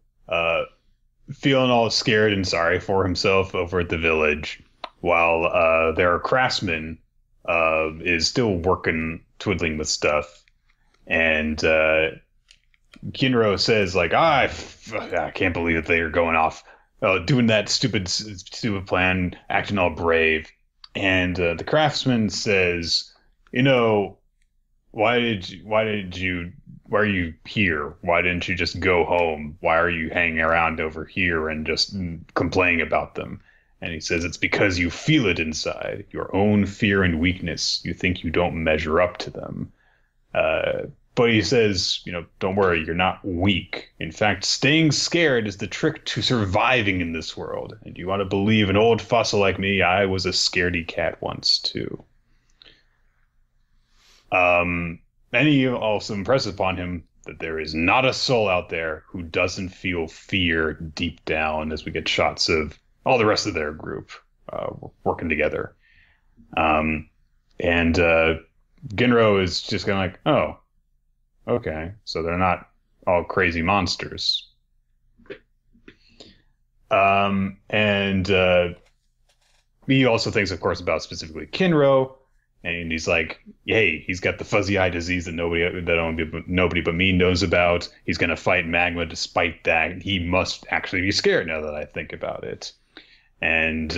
feeling all scared and sorry for himself over at the village, while their craftsman is still twiddling with stuff. And Ginro says, like, I can't believe that they are going off, doing that stupid plan, acting all brave. And the craftsman says, why are you here? Why didn't you just go home? Why are you hanging around over here and just complaining about them? And he says, it's because you feel it inside, your own fear and weakness. You think you don't measure up to them. But he says, don't worry, you're not weak. In fact, staying scared is the trick to surviving in this world. And you want to believe an old fossil like me, I was a scaredy cat once, too. And he also impresses upon him that there is not a soul out there who doesn't feel fear deep down, as we get shots of all the rest of their group working together. And Ginro is just kind of like, oh, okay, so they're not all crazy monsters. And he also thinks, of course, about specifically Kinro. And he's like, hey, he's got the fuzzy eye disease that nobody but me knows about. He's going to fight Magma despite that. He must actually be scared now that I think about it. And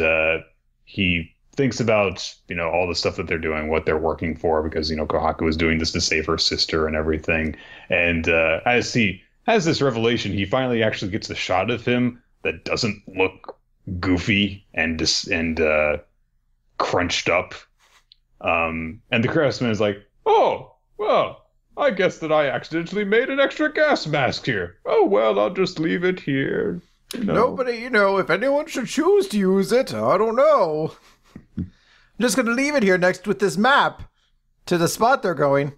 he thinks about, all the stuff that they're doing, what they're working for, because, Kohaku is doing this to save her sister and everything. And as he has this revelation, he finally actually gets a shot of him that doesn't look goofy and crunched up. And the craftsman is like, oh, well, I guess that I accidentally made an extra gas mask here. Oh, well, I'll just leave it here. Nobody, if anyone should choose to use it, I don't know. I'm just going to leave it here next with this map to the spot they're going,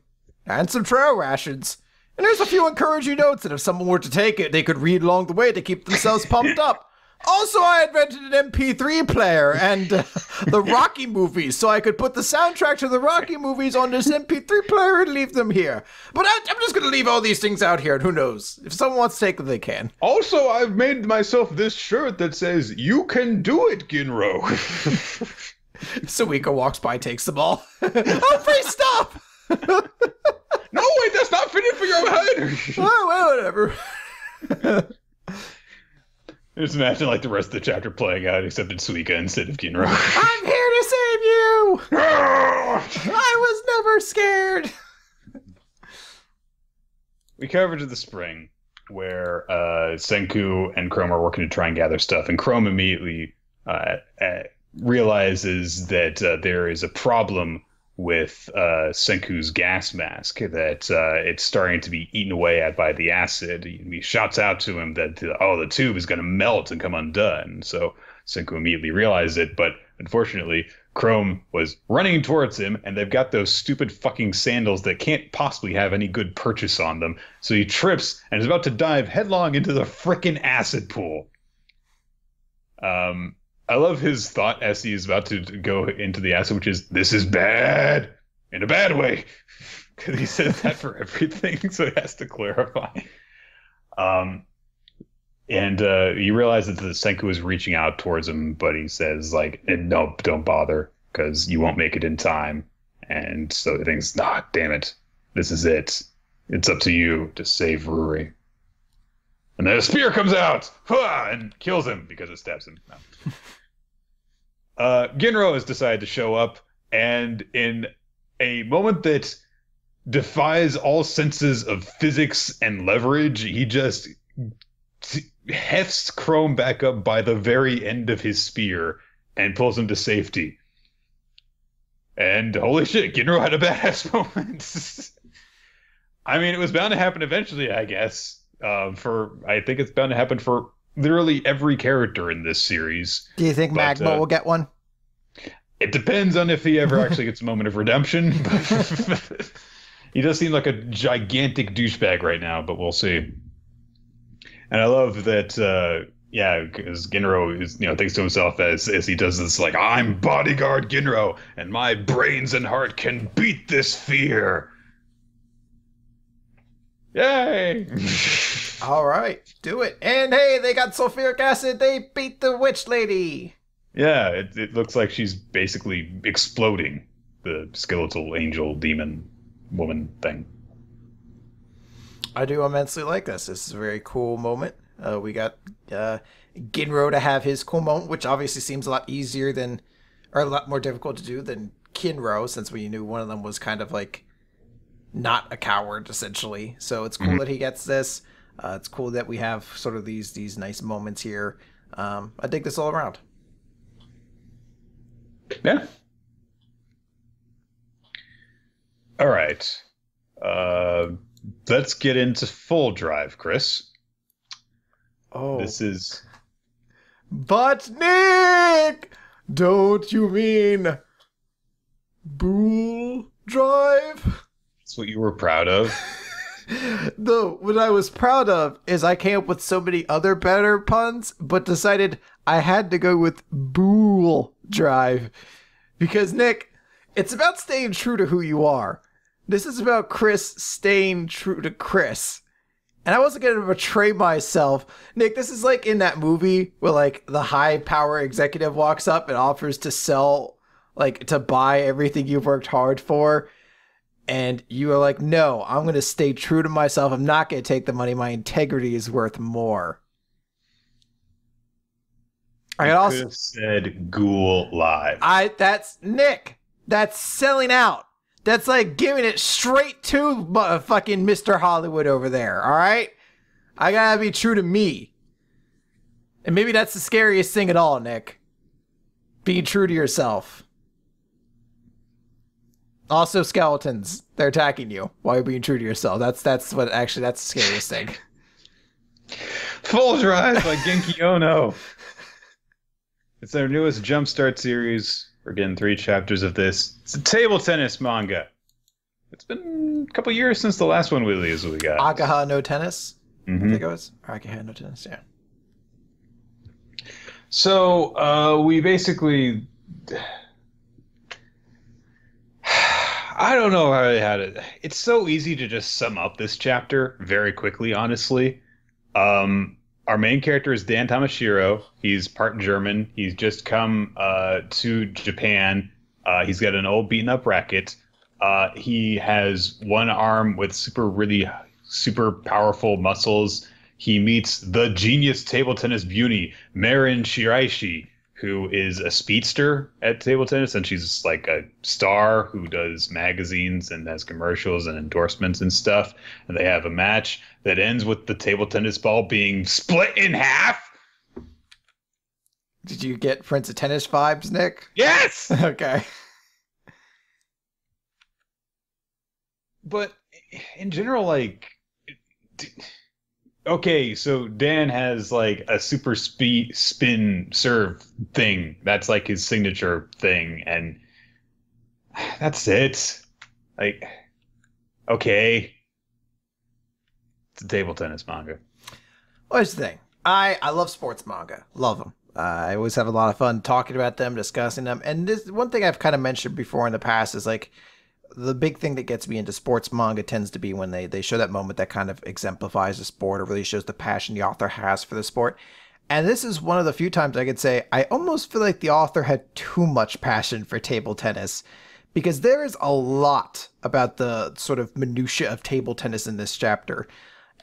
and some trail rations. And there's a few encouraging notes that if someone were to take it, they could read along the way to keep themselves pumped up. Also, I invented an MP3 player and the Rocky movies, so I could put the soundtrack to the Rocky movies on this MP3 player and leave them here. But I'm just going to leave all these things out here, and who knows? If someone wants to take them, they can. Also, I've made myself this shirt that says, you can do it, Ginro. Suiko walks by, takes them all. Oh, please stop! No, wait, that's not fitting for your head! Oh, well, whatever. Just imagine the rest of the chapter playing out, except in Suika instead of Ginro. I'm here to save you! I was never scared! We cover to the spring, where Senku and Chrome are working to try and gather stuff, and Chrome immediately realizes that there is a problem with Senku's gas mask, that it's starting to be eaten away at by the acid. He shouts out to him that, the tube is going to melt and come undone. So Senku immediately realizes it, but unfortunately, Chrome was running towards him, and they've got those stupid fucking sandals that can't possibly have any good purchase on them. So he trips and is about to dive headlong into the frickin' acid pool. I love his thought as he is about to go into the acid, which is, this is bad, in a bad way. Because he says that for everything, so he has to clarify. And you realize that the Senku is reaching out towards him, but he says, no, don't bother, because you won't make it in time. And so he thinks, damn it, this is it. It's up to you to save Ruri. And then a spear comes out and kills him because it stabs him. No. Ginro has decided to show up, and in a moment that defies all senses of physics and leverage, he just hefts Chrome back up by the very end of his spear and pulls him to safety. And holy shit, Ginro had a badass moment. I mean, it was bound to happen eventually, I guess. I think it's bound to happen for literally every character in this series. Do you think Magma will get one? It depends on if he ever actually gets a moment of redemption. He does seem like a gigantic douchebag right now, but we'll see. And I love that, because Ginro is, thinks to himself as he does this, like, I'm bodyguard Ginro, and my brains and heart can beat this fear. Yay! All right, do it. And hey, they got sulfuric acid. They beat the witch lady. Yeah, it looks like she's basically exploding, the skeletal angel demon woman thing. I do immensely like this. This is a very cool moment. We got Ginro to have his cool moment, which obviously seems a lot easier than, or a lot more difficult to do than Kinro, since we knew one of them was kind of like not a coward, essentially. So it's cool that he gets this. It's cool that we have sort of these nice moments here. I dig this all around. Yeah. All right. Let's get into Full Drive, Chris. Oh. This is... But Nick! Don't you mean Bull Drive? That's what you were proud of. No, what I was proud of is I came up with so many other better puns, but decided I had to go with Bull Drive. Because, Nick, it's about staying true to who you are. This is about Chris staying true to Chris. And I wasn't going to betray myself. Nick, this is like in that movie where, like, the high power executive walks up and offers to sell, like, to buy everything you've worked hard for. And you are like, no, I'm going to stay true to myself. I'm not going to take the money. My integrity is worth more. I could have said Ghoul Live. That's Nick. That's selling out. That's like giving it straight to fucking Mr. Hollywood over there, all right? I gotta be true to me. And maybe that's the scariest thing at all, Nick. Being true to yourself. Also, skeletons. They're attacking you while you're being true to yourself. That's the scariest thing. Full Drive by Genki Ono. It's their newest Jumpstart series. We're getting 3 chapters of this. It's a table tennis manga. It's been a couple years since the last one we got. Agaha no Tennis? I think it was. Agaha no Tennis, yeah. So, we basically... I don't know how they had it. It's so easy to just sum up this chapter very quickly, honestly. Our main character is Dan Tamashiro. He's part German. He's just come to Japan. He's got an old beaten up racket. He has one arm with super powerful muscles. He meets the genius table tennis beauty, Marin Shiraishi, who is a speedster at table tennis, and she's like a star who does magazines and has commercials and endorsements and stuff. And they have a match that ends with the table tennis ball being split in half. Did you get Prince of Tennis vibes, Nick? Yes! Okay. But in general, like... Okay, so Dan has like a super spin serve thing. That's like his signature thing, and that's it. Like, okay. It's a table tennis manga. Well, here's the thing. I love sports manga. Love them. I always have a lot of fun talking about them, discussing them. And this one thing I've kind of mentioned before in the past is like, the big thing that gets me into sports manga tends to be when they show that moment that kind of exemplifies the sport or really shows the passion the author has for the sport. And this is one of the few times I could say I almost feel like the author had too much passion for table tennis, because there is a lot about the sort of minutia of table tennis in this chapter.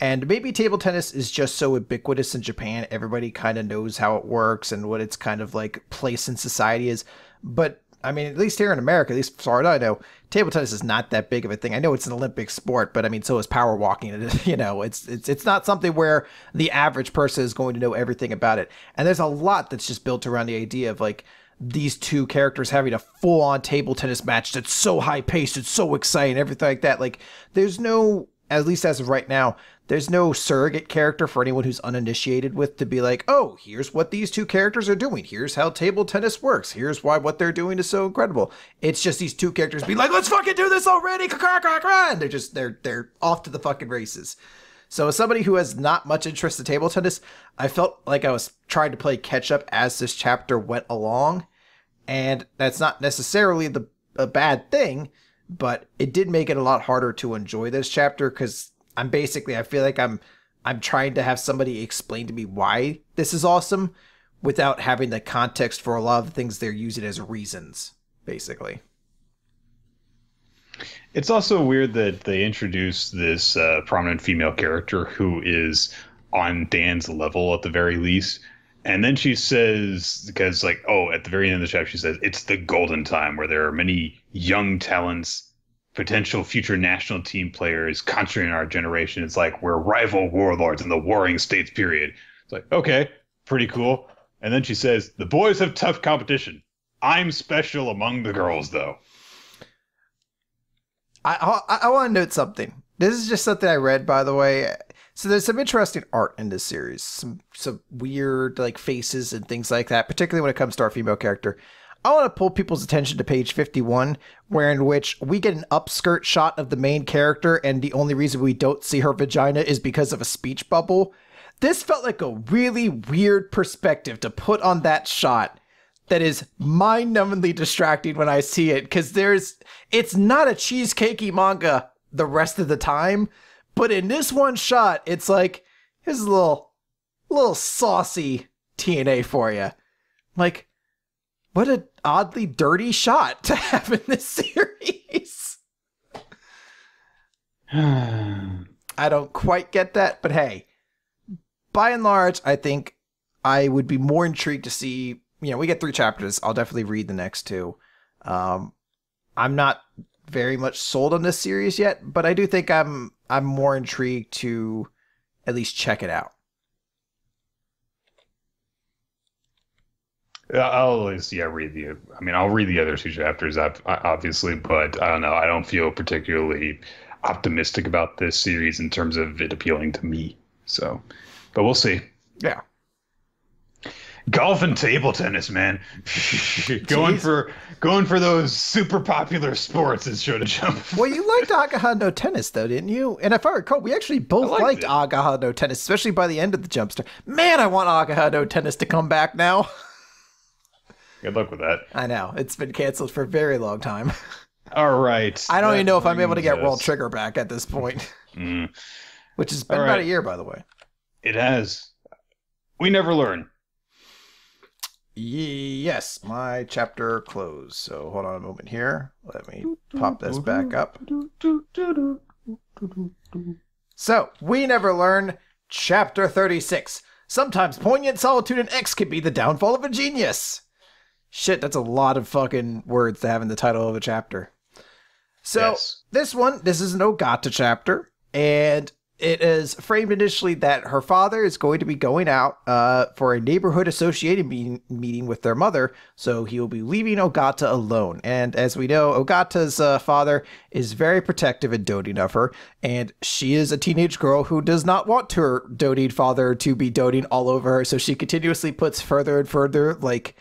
And maybe table tennis is just so ubiquitous in Japan, everybody kind of knows how it works and what its kind of like place in society is. But I mean, at least here in America, at least as far as I know, table tennis is not that big of a thing. I know it's an Olympic sport, but I mean, so is power walking. You know, it's not something where the average person is going to know everything about it. And there's a lot that's just built around the idea of like these two characters having a full-on table tennis match that's so high-paced, it's so exciting, everything like that. Like, there's no, at least as of right now, there's no surrogate character for anyone who's uninitiated with to be like, oh, here's what these two characters are doing. Here's how table tennis works. Here's why what they're doing is so incredible. It's just these two characters be like, let's fucking do this already. And they're off to the fucking races. So as somebody who has not much interest in table tennis, I felt like I was trying to play catch up as this chapter went along. And that's not necessarily a bad thing, but it did make it a lot harder to enjoy this chapter because I feel like I'm trying to have somebody explain to me why this is awesome without having the context for a lot of the things they're using as reasons, basically. It's also weird that they introduce this prominent female character who is on Dan's level at the very least. And then she says, because like, oh, at the very end of the chapter, she says, it's the golden time where there are many young talents, potential future national team players concentrating our generation. It's like we're rival warlords in the warring states period. It's like, okay, pretty cool. And then she says, the boys have tough competition. I'm special among the girls, though. I want to note something. This is just something I read, by the way. So there's some interesting art in this series. Some weird like faces and things like that, particularly when it comes to our female character. I want to pull people's attention to page 51, in which we get an upskirt shot of the main character, and the only reason we don't see her vagina is because of a speech bubble. This felt like a really weird perspective to put on that shot that is mind-numbingly distracting when I see it, because it's not a cheesecakey manga the rest of the time, but in this one shot, it's like, here's a little saucy TNA for you. Like, what an oddly dirty shot to have in this series. I don't quite get that, but hey, by and large, I think I would be more intrigued to see, we get 3 chapters. I'll definitely read the next 2. I'm not very much sold on this series yet, but I do think I'm more intrigued to at least check it out. I'll read I'll read the other 2 chapters, obviously, but I don't know. I don't feel particularly optimistic about this series in terms of it appealing to me. So, but we'll see. Yeah. Golf and table tennis, man. going for those super popular sports is Shonen Jump. Well, you liked Agaha no Tennis, though, didn't you? And if I recall, we actually both liked Agaha no Tennis, especially by the end of the Jumpster. Man, I want Agaha no Tennis to come back now. Good luck with that. I know. It's been canceled for a very long time. All right. I don't even know if I'm able to get World Trigger back at this point. Which has been about a year, by the way. It has. We never learn. Yes, my chapter closed. So hold on a moment here. Let me pop this back up. So, We Never Learn, chapter 36. Sometimes poignant solitude and X can be the downfall of a genius. Shit, that's a lot of fucking words to have in the title of a chapter. So, yes. This is an Ogata chapter, and it is framed initially that her father is going to be going out for a neighborhood associated meeting with their mother, so he will be leaving Ogata alone. And as we know, Ogata's father is very protective and doting of her, and she is a teenage girl who does not want her doting father to be doting all over her, so she continuously puts further and further, like,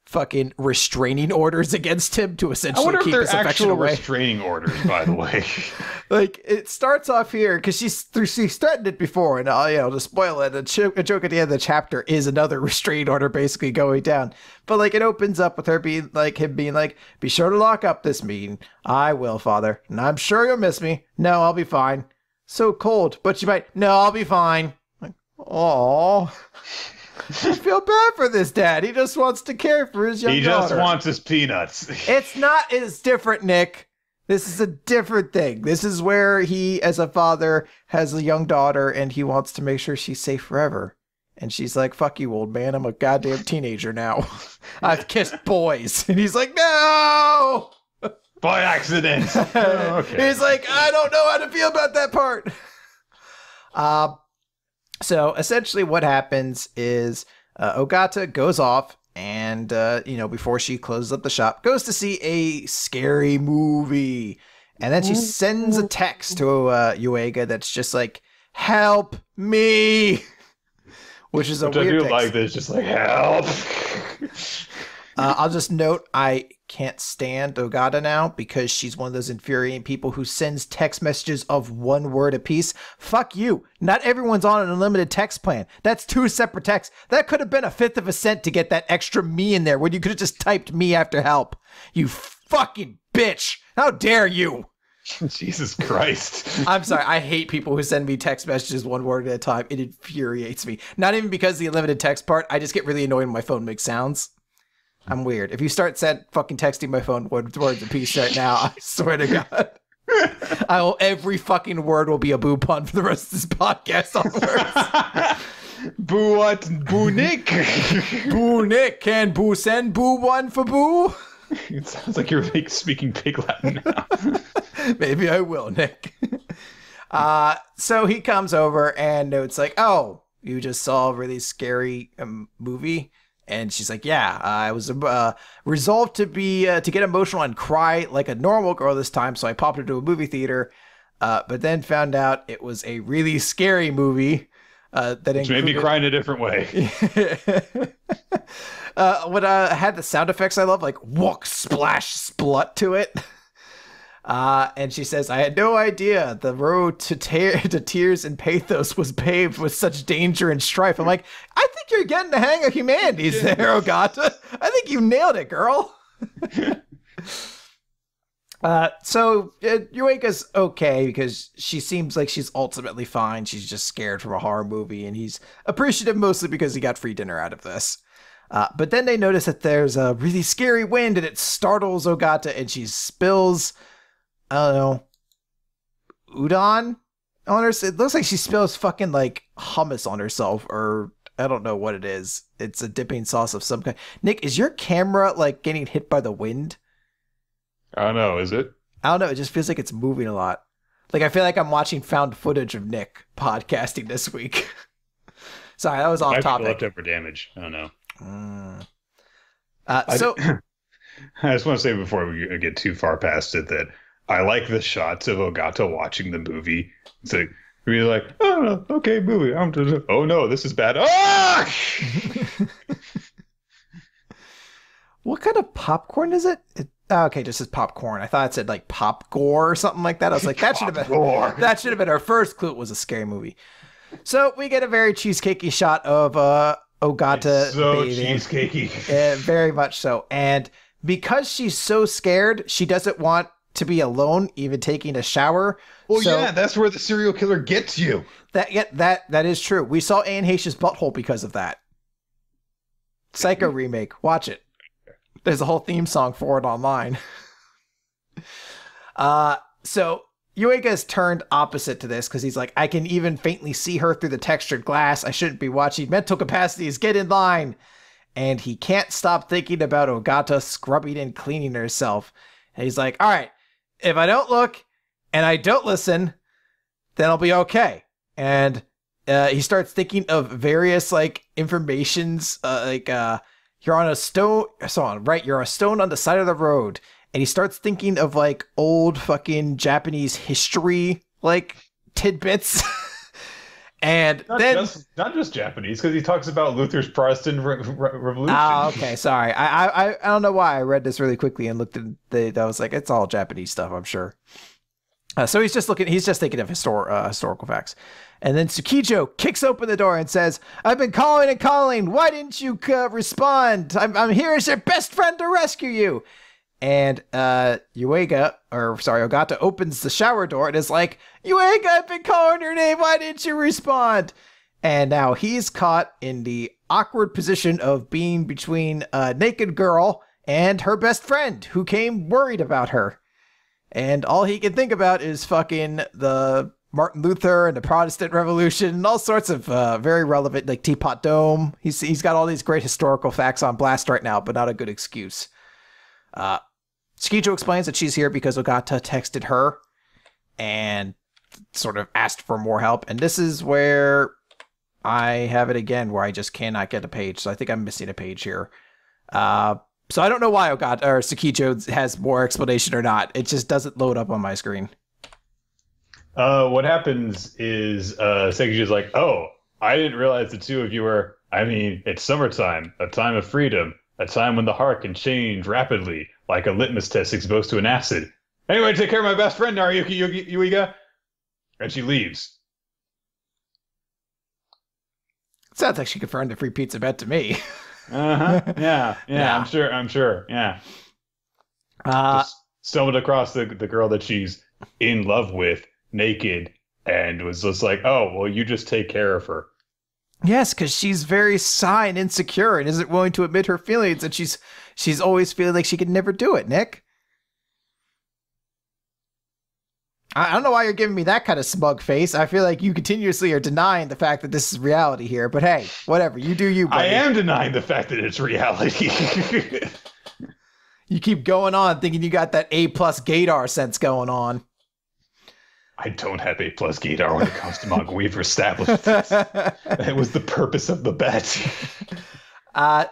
fucking restraining orders against him to essentially keep his affection away. Restraining orders, by the way. Like, it starts off here because she's threatened it before, and to spoil it, a joke at the end of the chapter is another restraining order basically going down. But like, it opens up with her being like, be sure to lock up this meeting. I will, father, and I'm sure you'll miss me. No, I'll be fine. So cold, but you might. No, I'll be fine. Like, aww. I feel bad for this dad. He just wants to care for his young daughter. He just wants his peanuts. It's different, Nick. This is a different thing. This is where he, as a father, has a young daughter and he wants to make sure she's safe forever. And she's like, fuck you, old man. I'm a goddamn teenager now. I've kissed boys. And he's like, no! By accident. Oh, okay. He's like, I don't know how to feel about that part. So essentially what happens is Ogata goes off and, before she closes up the shop, goes to see a scary movie. And then she sends a text to Yuiga that's just like, help me. Which is a weird I do text. like this, just like, help. I'll just note, I can't stand Ogata now because she's one of those infuriating people who sends text messages of one word apiece. Fuck you. Not everyone's on an unlimited text plan. That's 2 separate texts. That could have been 1/5 of a cent to get that extra me in there when you could have just typed me after help. You fucking bitch. How dare you? Jesus Christ. I'm sorry. I hate people who send me text messages one word at a time. It infuriates me. Not even because of the unlimited text part. I just get really annoyed when my phone makes sounds. I'm weird. If you start fucking texting my phone words a piece right now, I swear to God, every fucking word will be a boo pun for the rest of this podcast onwards. Boo what? Boo Nick? Boo Nick. Can boo send boo one for boo? It sounds like you're speaking pig Latin now. Maybe I will, Nick. So he comes over and it's like, oh, you just saw a really scary movie? And she's like, yeah, I was resolved to get emotional and cry like a normal girl this time. So I popped into a movie theater, but then found out it was a really scary movie. Which made me cry in a different way. What had the sound effects I love, like walk, splash, splut to it. And she says, I had no idea the road to tears and pathos was paved with such danger and strife. I'm like, I think you're getting the hang of humanities there, Ogata. I think you nailed it, girl. So Yuika's okay because she seems like she's ultimately fine. She's just scared from a horror movie, and he's appreciative mostly because he got free dinner out of this. But then they notice that there's a really scary wind, and it startles Ogata, and she spills, I don't know, udon on her. It looks like she spills fucking like hummus on herself, or I don't know what it is. It's a dipping sauce of some kind. Nick, is your camera like getting hit by the wind? I don't know. Is it? I don't know. It just feels like it's moving a lot. Like I feel like I'm watching found footage of Nick podcasting this week. Sorry, that was off topic. Leftover damage. I don't know. I just want to say before we get too far past it that I like the shots of Ogata watching the movie. It's like really like, oh no, okay, movie. Oh no, this is bad. Ah! What kind of popcorn is it? Okay, just as popcorn. I thought it said like pop gore or something like that. I was like, that should have been our first clue. It was a scary movie. So we get a very cheesecakey shot of Ogata. It's so bathing. cheesecakey. Very much so. And because she's so scared, she doesn't want to be alone, even taking a shower. Well, yeah, that's where the serial killer gets you. That is true. We saw Anne Heche's butthole because of that. Psycho remake. Watch it. There's a whole theme song for it online. So Yuiga is turned opposite to this because he's like, I can even faintly see her through the textured glass. I shouldn't be watching. Mental capacities, get in line. And he can't stop thinking about Ogata scrubbing and cleaning herself. And he's like, all right, if I don't look and I don't listen, then I'll be okay. And he starts thinking of various like informations, you're on a stone, you're a stone on the side of the road. And he starts thinking of like old fucking Japanese history, like tidbits. And not just Japanese, because he talks about Luther's Protestant Revolution. Oh, okay, sorry. I don't know why I read this really quickly and looked at I was like, it's all Japanese stuff, I'm sure. So he's just thinking of historical facts. And then Tsukijo kicks open the door and says, I've been calling and calling. Why didn't you respond? I'm here as your best friend to rescue you. And Ogata opens the shower door and is like, Yuiga, I've been calling your name. Why didn't you respond? And now he's caught in the awkward position of being between a naked girl and her best friend who came worried about her. And all he can think about is fucking the Martin Luther and the Protestant Revolution and all sorts of very relevant, like Teapot Dome. He's got all these great historical facts on blast right now, but not a good excuse. Tsukijo explains that she's here because Ogata texted her and sort of asked for more help. And this is where I have it again, where I just cannot get a page. So I think I'm missing a page here. So I don't know why Tsukijo has more explanation or not. It just doesn't load up on my screen. What happens is Sekiji's like, oh, I didn't realize the two of you were, it's summertime, a time of freedom, a time when the heart can change rapidly, like a litmus test exposed to an acid. Anyway, take care of my best friend, Nariyuki Yuiga. And she leaves. Sounds like she confirmed the free pizza bet to me. Yeah, I'm sure. Yeah. Just stumbled across the girl that she's in love with, naked, and was just like, oh, well, you just take care of her. Yes, because she's very shy and insecure and isn't willing to admit her feelings, and she's always feeling like she could never do it, Nick. I don't know why you're giving me that kind of smug face. I feel like you continuously are denying the fact that this is reality here. But hey, whatever. You do you, buddy. I am denying the fact that it's reality. You keep going on thinking you got that A+ gaydar sense going on. I don't have A+ gaydar when it comes to manga. We've established this. That was the purpose of the bet.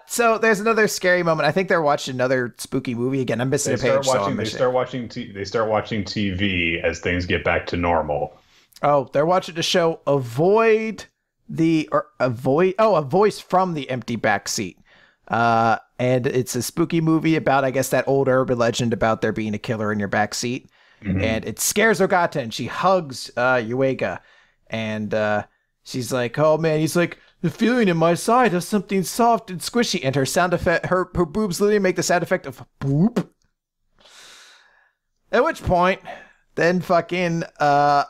So there's another scary moment. I think they're watching another spooky movie again. I'm missing a page. They start watching TV as things get back to normal. Oh, they're watching the show A Voice from the Empty Backseat. And it's a spooky movie about, I guess, that old urban legend about there being a killer in your backseat. Mm-hmm. And it scares Ogata, and she hugs Yuiga. And she's like, oh man, he's like, the feeling in my side of something soft and squishy, and her sound effect, her boobs literally make the sound effect of boop. At which point, then fucking Fumino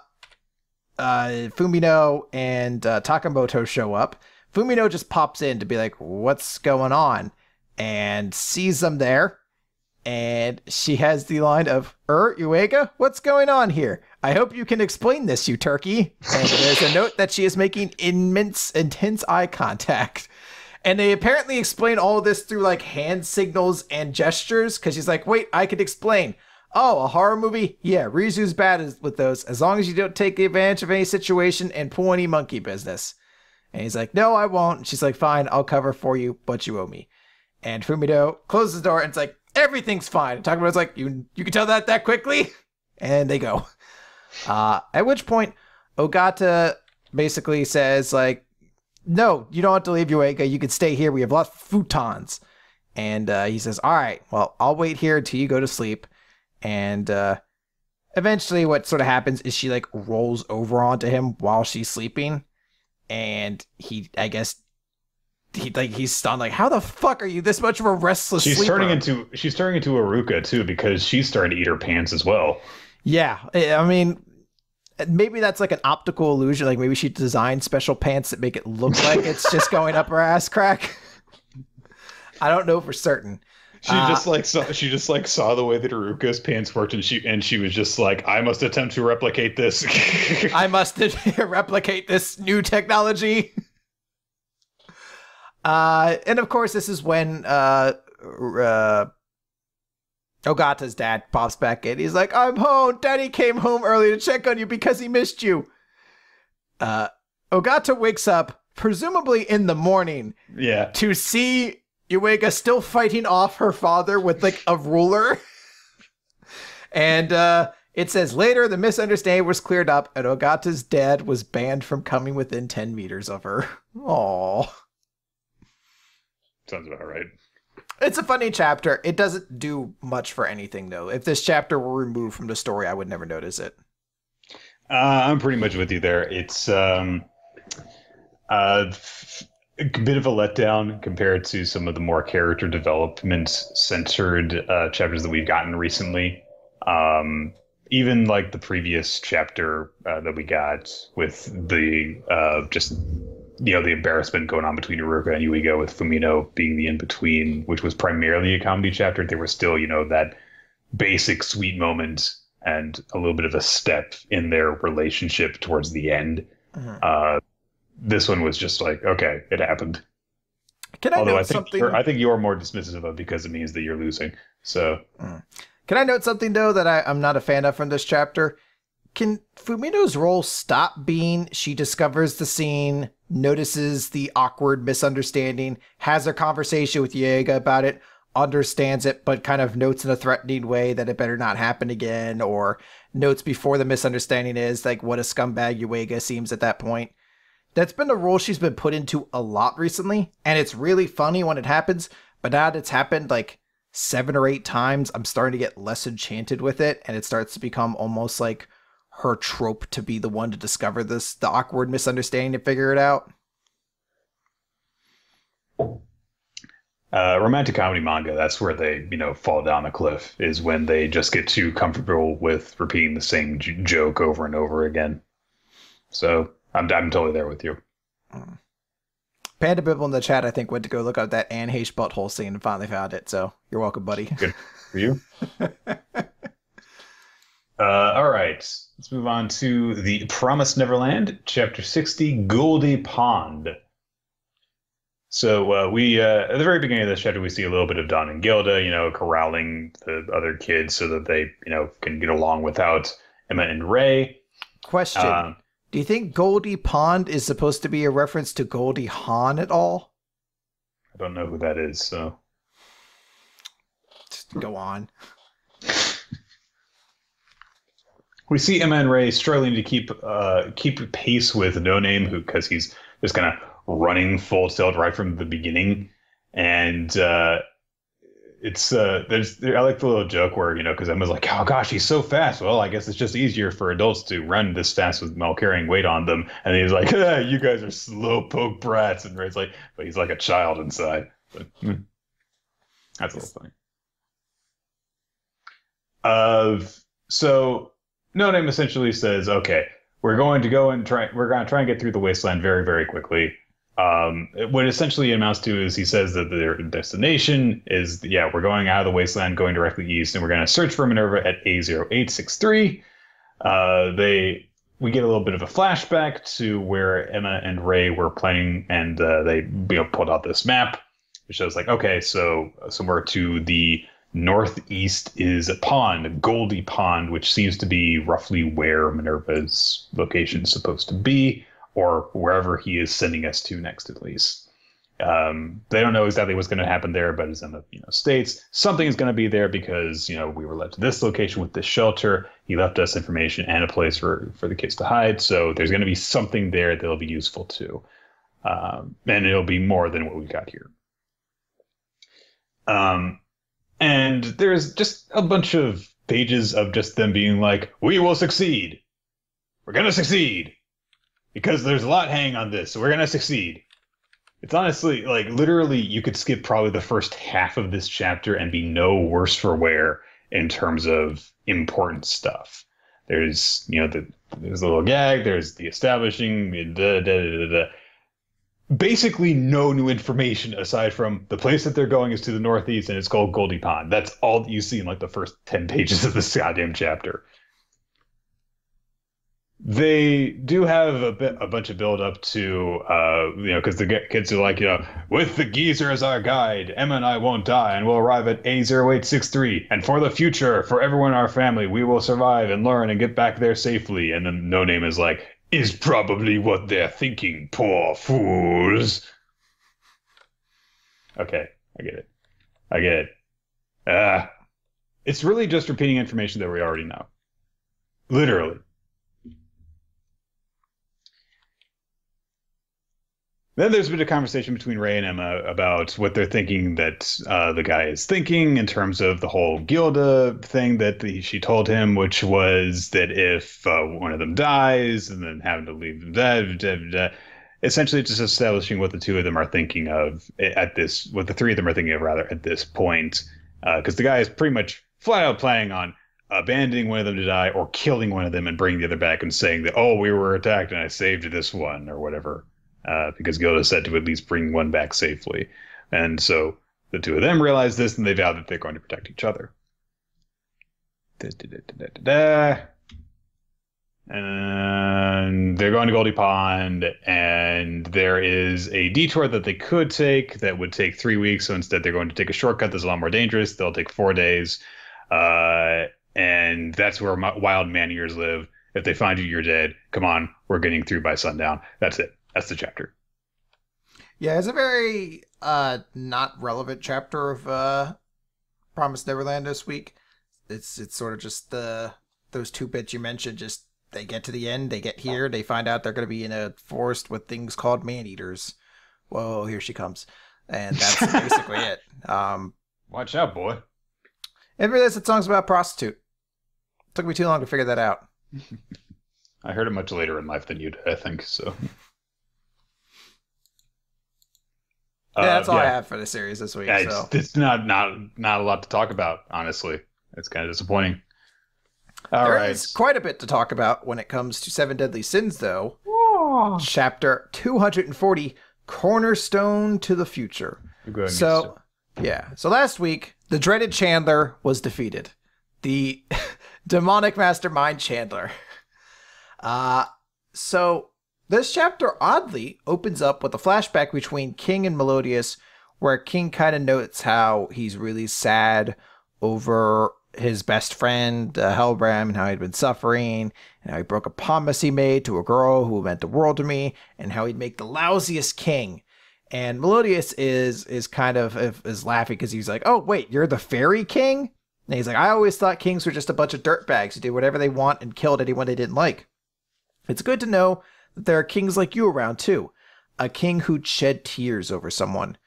and Takamoto show up. Fumino just pops in to be like, what's going on? And sees them there. And she has the line of, Yuiga, what's going on here? I hope you can explain this, you turkey. And there's a note that she is making intense eye contact. And they apparently explain all of this through like hand signals and gestures. Because she's like, wait, I could explain. Oh, a horror movie? Yeah, Rizu's bad with those. As long as you don't take advantage of any situation and pull any monkey business. And he's like, no, I won't. And she's like, fine, I'll cover for you, but you owe me. And Fumino closes the door and it's like, everything's fine. And Takamoto's like, you can tell that quickly? And they go. At which point, Ogata basically says, like, no, you don't have to leave Yuiga. You can stay here. We have lots of futons. And he says, all right, well, I'll wait here until you go to sleep. And eventually what sort of happens is she, like, rolls over onto him while she's sleeping. And he's stunned, like, how the fuck are you this much of a restless sleeper? She's turning into Aruka too, because she's starting to eat her pants as well. Yeah, I mean, maybe that's like an optical illusion. Like maybe she designed special pants that make it look like it's just going up her ass crack. I don't know for certain. She just saw the way that Aruka's pants worked, and she was just like, I must attempt to replicate this. I must replicate this new technology. And of course, this is when Ogata's dad pops back in. He's like, I'm home. Daddy came home early to check on you because he missed you. Ogata wakes up, presumably in the morning, to see Yuiga still fighting off her father with like a ruler. And it says later the misunderstanding was cleared up and Ogata's dad was banned from coming within 10 meters of her. Aww. Sounds about right. It's a funny chapter. It doesn't do much for anything, though. If this chapter were removed from the story, I would never notice it. I'm pretty much with you there. It's a bit of a letdown compared to some of the more character development-centered chapters that we've gotten recently. Even like the previous chapter that we got with the the embarrassment going on between Uruka and Yuiga, with Fumino being the in-between, which was primarily a comedy chapter. There was still, that basic sweet moment and a little bit of a step in their relationship towards the end. This one was just like, okay, it happened. Can I Although note something? I think you're more dismissive of it because it means that you're losing. So, Can I note something though that I'm not a fan of from this chapter? Can Fumito's role stop being she discovers the scene, notices the awkward misunderstanding, has a conversation with Yeager about it, understands it, but kind of notes in a threatening way that it better not happen again, or notes before the misunderstanding is like what a scumbag Yeager seems at that point. That's been a role she's been put into a lot recently, and it's really funny when it happens, but now that it's happened like 7 or 8 times, I'm starting to get less enchanted with it, and it starts to become almost like her trope to be the one to discover the awkward misunderstanding and figure it out. Romantic comedy manga, that's where they, fall down a cliff, is when they just get too comfortable with repeating the same joke over and over again. So I'm totally there with you. Panda Bibble in the chat, I think, went to go look up that Anne Heche butthole scene and finally found it. So you're welcome, buddy. Good for you. All right. Let's move on to the Promised Neverland, Chapter 60, Goldie Pond. So we at the very beginning of this chapter, we see a little bit of Dawn and Gilda, corralling the other kids so that they, can get along without Emma and Ray. Question. Do you think Goldie Pond is supposed to be a reference to Goldie Hawn at all? I don't know who that is, so. Just go on. We see Emma and Ray struggling to keep pace with No Name, because he's just kind of running full tilt right from the beginning, and it's I like the little joke where because Emma's like, oh gosh, he's so fast. Well, I guess it's just easier for adults to run this fast while carrying weight on them, and he's like, you guys are slowpoke brats, and Ray's like, but he's like a child inside. But, that's a little funny. So No Name essentially says, okay, we're going to try and get through the wasteland very, very quickly. What essentially amounts to is he says that their destination is, we're going out of the wasteland, going directly east, and we're going to search for Minerva at A0863. We get a little bit of a flashback to where Emma and Ray were playing, and they pulled out this map, which shows like, okay, so somewhere to the northeast is a pond, a Goldie Pond, which seems to be roughly where Minerva's location is supposed to be, or wherever he is sending us to next, at least. They don't know exactly what's going to happen there, but as Emma states, something is going to be there because we were led to this location with this shelter. He left us information and a place for the kids to hide, so there's going to be something there that'll be useful too, and it'll be more than what we got here. And there's just a bunch of pages of just them being like, we will succeed. We're going to succeed. Because there's a lot hanging on this, so we're going to succeed. It's honestly, like, literally, you could skip probably the first half of this chapter and be no worse for wear in terms of important stuff. There's, there's a little gag, there's the establishing, basically no new information aside from the place that they're going is to the northeast and it's called Goldie Pond. That's all that you see in like the first 10 pages of this goddamn chapter. They do have a bunch of build up to, because the kids are like, with the geezer as our guide, Emma and I won't die and we'll arrive at A0863. And for the future, for everyone in our family, we will survive and learn and get back there safely. And then No Name is like, is probably what they're thinking, poor fools. Okay, I get it. It's really just repeating information that we already know. Literally. Then there's been a conversation between Ray and Emma about what they're thinking that the guy is thinking in terms of the whole Gilda thing that she told him, which was that if one of them dies and then having to leave them, essentially just establishing what the two of them are thinking of what the three of them are thinking of rather at this point, because the guy is pretty much flat out planning on abandoning one of them to die or killing one of them and bringing the other back and saying that, oh, we were attacked and I saved this one or whatever. Because Gilda said to at least bring one back safely. And so the two of them realize this and they vow that they're going to protect each other. And they're going to Goldie Pond, and there is a detour that they could take that would take 3 weeks. So instead, they're going to take a shortcut that's a lot more dangerous. They'll take 4 days. And that's where wild man-eaters live. If they find you, you're dead. Come on, we're getting through by sundown. That's it. That's the chapter. Yeah, it's a very not relevant chapter of Promised Neverland this week. It's sort of just those 2 bits you mentioned. Just they get to the end, they get here, they find out they're going to be in a forest with things called man-eaters. Whoa, here she comes. And that's basically it. Watch out, boy. And realize that song's about a prostitute. Took me too long to figure that out. I heard it much later in life than you did, I think, so. Yeah, that's all I have for the series this week. Yeah, it's not a lot to talk about, honestly. It's kind of disappointing. There is quite a bit to talk about when it comes to 7 Deadly Sins, though. Whoa. Chapter 240, Cornerstone to the Future. So last week, the dreaded Chandler was defeated. The demonic mastermind Chandler. So this chapter oddly opens up with a flashback between King and Melodious, where King kind of notes how he's really sad over his best friend, Hellbram, and how he'd been suffering, and how he broke a promise he made to a girl who meant the world to me, and how he'd make the lousiest king. And Melodious is kind of is laughing because he's like, oh, wait, you're the fairy king? And he's like, I always thought kings were just a bunch of dirtbags who did whatever they want and killed anyone they didn't like. It's good to know that there are kings like you around, too. A king who'd shed tears over someone.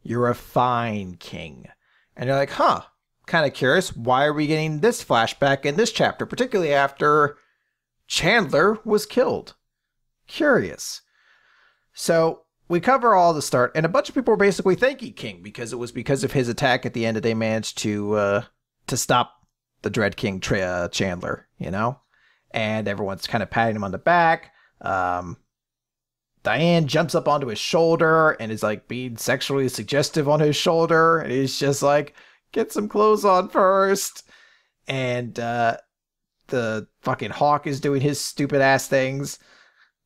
You're a fine king. And you're like, huh, kind of curious. Why are we getting this flashback in this chapter, particularly after Chandler was killed? Curious. So we cover all the start, and a bunch of people were basically thanking King because it was because of his attack at the end that they managed to stop the Dread King Chandler, you know? And everyone's kind of patting him on the back. Diane jumps up onto his shoulder and is like being sexually suggestive on his shoulder. And he's just like, get some clothes on first. And the fucking Hawk is doing his stupid ass things.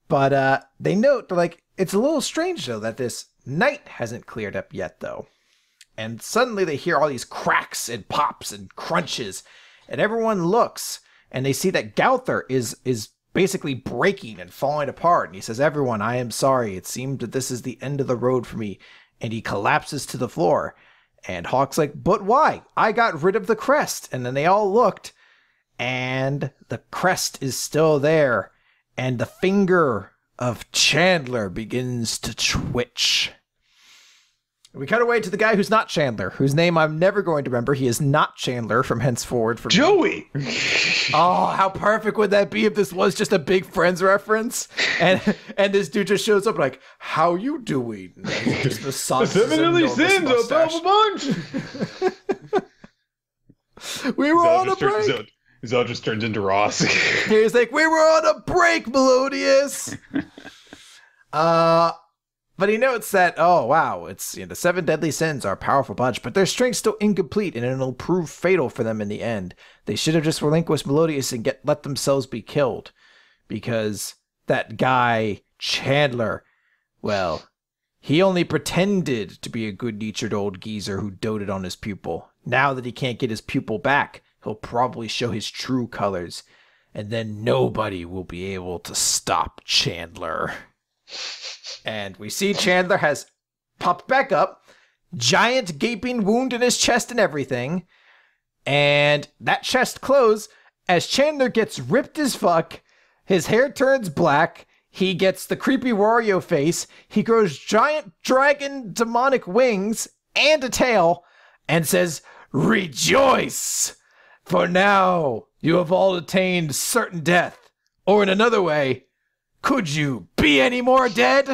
But they note, like, it's a little strange, though, that this night hasn't cleared up yet, though. And suddenly they hear all these cracks and pops and crunches. And everyone looks, and they see that Gauther is basically breaking and falling apart. And he says, everyone, I am sorry. It seemed that this is the end of the road for me. And he collapses to the floor. And Hawk's like, but why? I got rid of the crest. And then they all looked, and the crest is still there. And the finger of Chandler begins to twitch. We cut away to the guy who's not Chandler, whose name I'm never going to remember. He is not Chandler from henceforward. For Joey! Oh, how perfect would that be if this was just a big Friends reference? And this dude just shows up like, how you doing? And he just massages his enormous mustache. We were on a break. Zell just turns into Ross. He's like, we were on a break, Melodious. But he notes that, oh, wow, it's the 7 deadly sins are a powerful bunch, but their strength's still incomplete, and it'll prove fatal for them in the end. They should have just relinquished Melodious and let themselves be killed. Because that guy, Chandler, well, he only pretended to be a good-natured old geezer who doted on his pupil. Now that he can't get his pupil back, he'll probably show his true colors, and then nobody will be able to stop Chandler. And we see Chandler has popped back up, giant gaping wound in his chest and everything, and that chest closes as Chandler gets ripped as fuck, his hair turns black, he gets the creepy Wario face, he grows giant dragon demonic wings and a tail, and says, rejoice! For now, you have all attained certain death. Or in another way, could you be any more dead?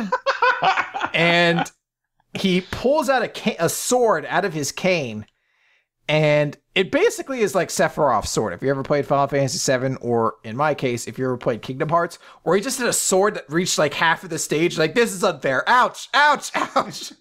And he pulls out a sword out of his cane. And it basically is like Sephiroth's sword. If you ever played Final Fantasy VII, or in my case, if you ever played Kingdom Hearts, or he just had a sword that reached like half of the stage. Like, this is unfair. Ouch, ouch, ouch.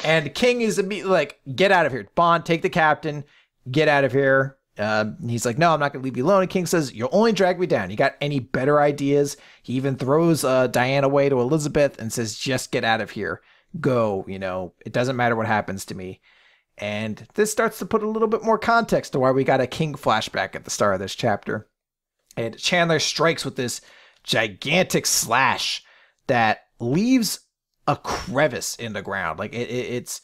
And King is immediately like, get out of here. Bond, take the captain. Get out of here. He's like, no, I'm not going to leave you alone. And King says, you'll only drag me down. You got any better ideas? He even throws Diane away to Elizabeth and says, just get out of here. Go, it doesn't matter what happens to me. And this starts to put a little bit more context to why we got a King flashback at the start of this chapter. And Chandler strikes with this gigantic slash that leaves a crevice in the ground. Like it's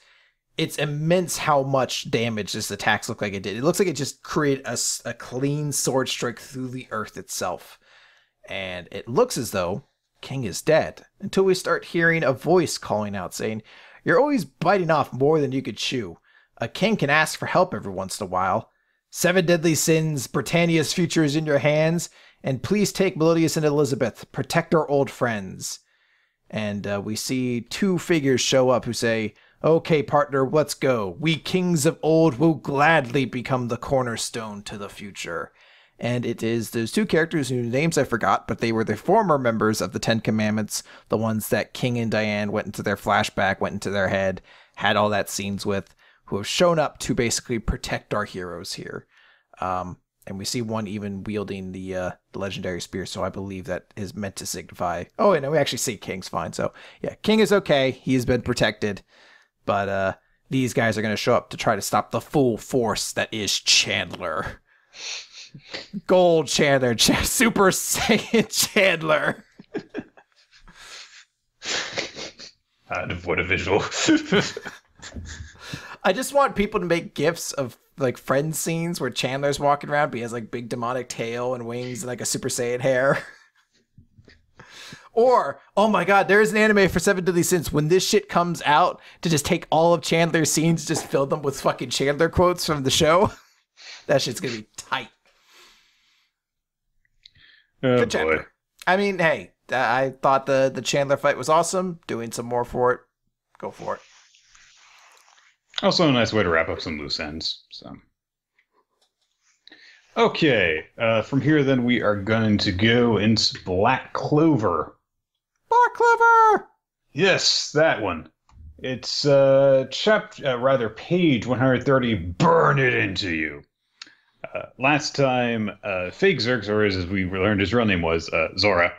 immense how much damage this attack looked like it did. It looks like it just created a clean sword strike through the earth itself. And it looks as though King is dead until we start hearing a voice calling out saying, you're always biting off more than you could chew. A king can ask for help every once in a while. 7 deadly sins, Britannia's future is in your hands, and please take Melodius and Elizabeth. Protect our old friends. And we see 2 figures show up who say, okay, partner, let's go. We kings of old will gladly become the cornerstone to the future. And it is those 2 characters whose names I forgot, but they were the former members of the 10 Commandments, the ones that King and Diane went into their flashback, went into their head, had all that scenes with, who have shown up to basically protect our heroes here. And we see one even wielding the legendary spear, so I believe that is meant to signify... Oh, and we actually see King's fine, so yeah, King is okay. He has been protected. But these guys are going to show up to try to stop the full force that is Chandler. Gold Chandler, Super Saiyan Chandler. What a visual. I just want people to make gifs of like friend scenes where Chandler's walking around, but he has like big demonic tail and wings and like a Super Saiyan hair. Or, oh my god, there is an anime for 7 Deadly Sins. When this shit comes out, to just take all of Chandler's scenes, just fill them with fucking Chandler quotes from the show. That shit's gonna be tight. Oh, good boy. chapter. I mean, hey, I thought the Chandler fight was awesome. Doing some more for it. Go for it. Also a nice way to wrap up some loose ends. So, okay, from here then we are going to go into Black Clover. Black Clover! Yes, that one. It's page 130. Burn it into you. Last time, Fake Xerx, or as we learned his real name was, Zora,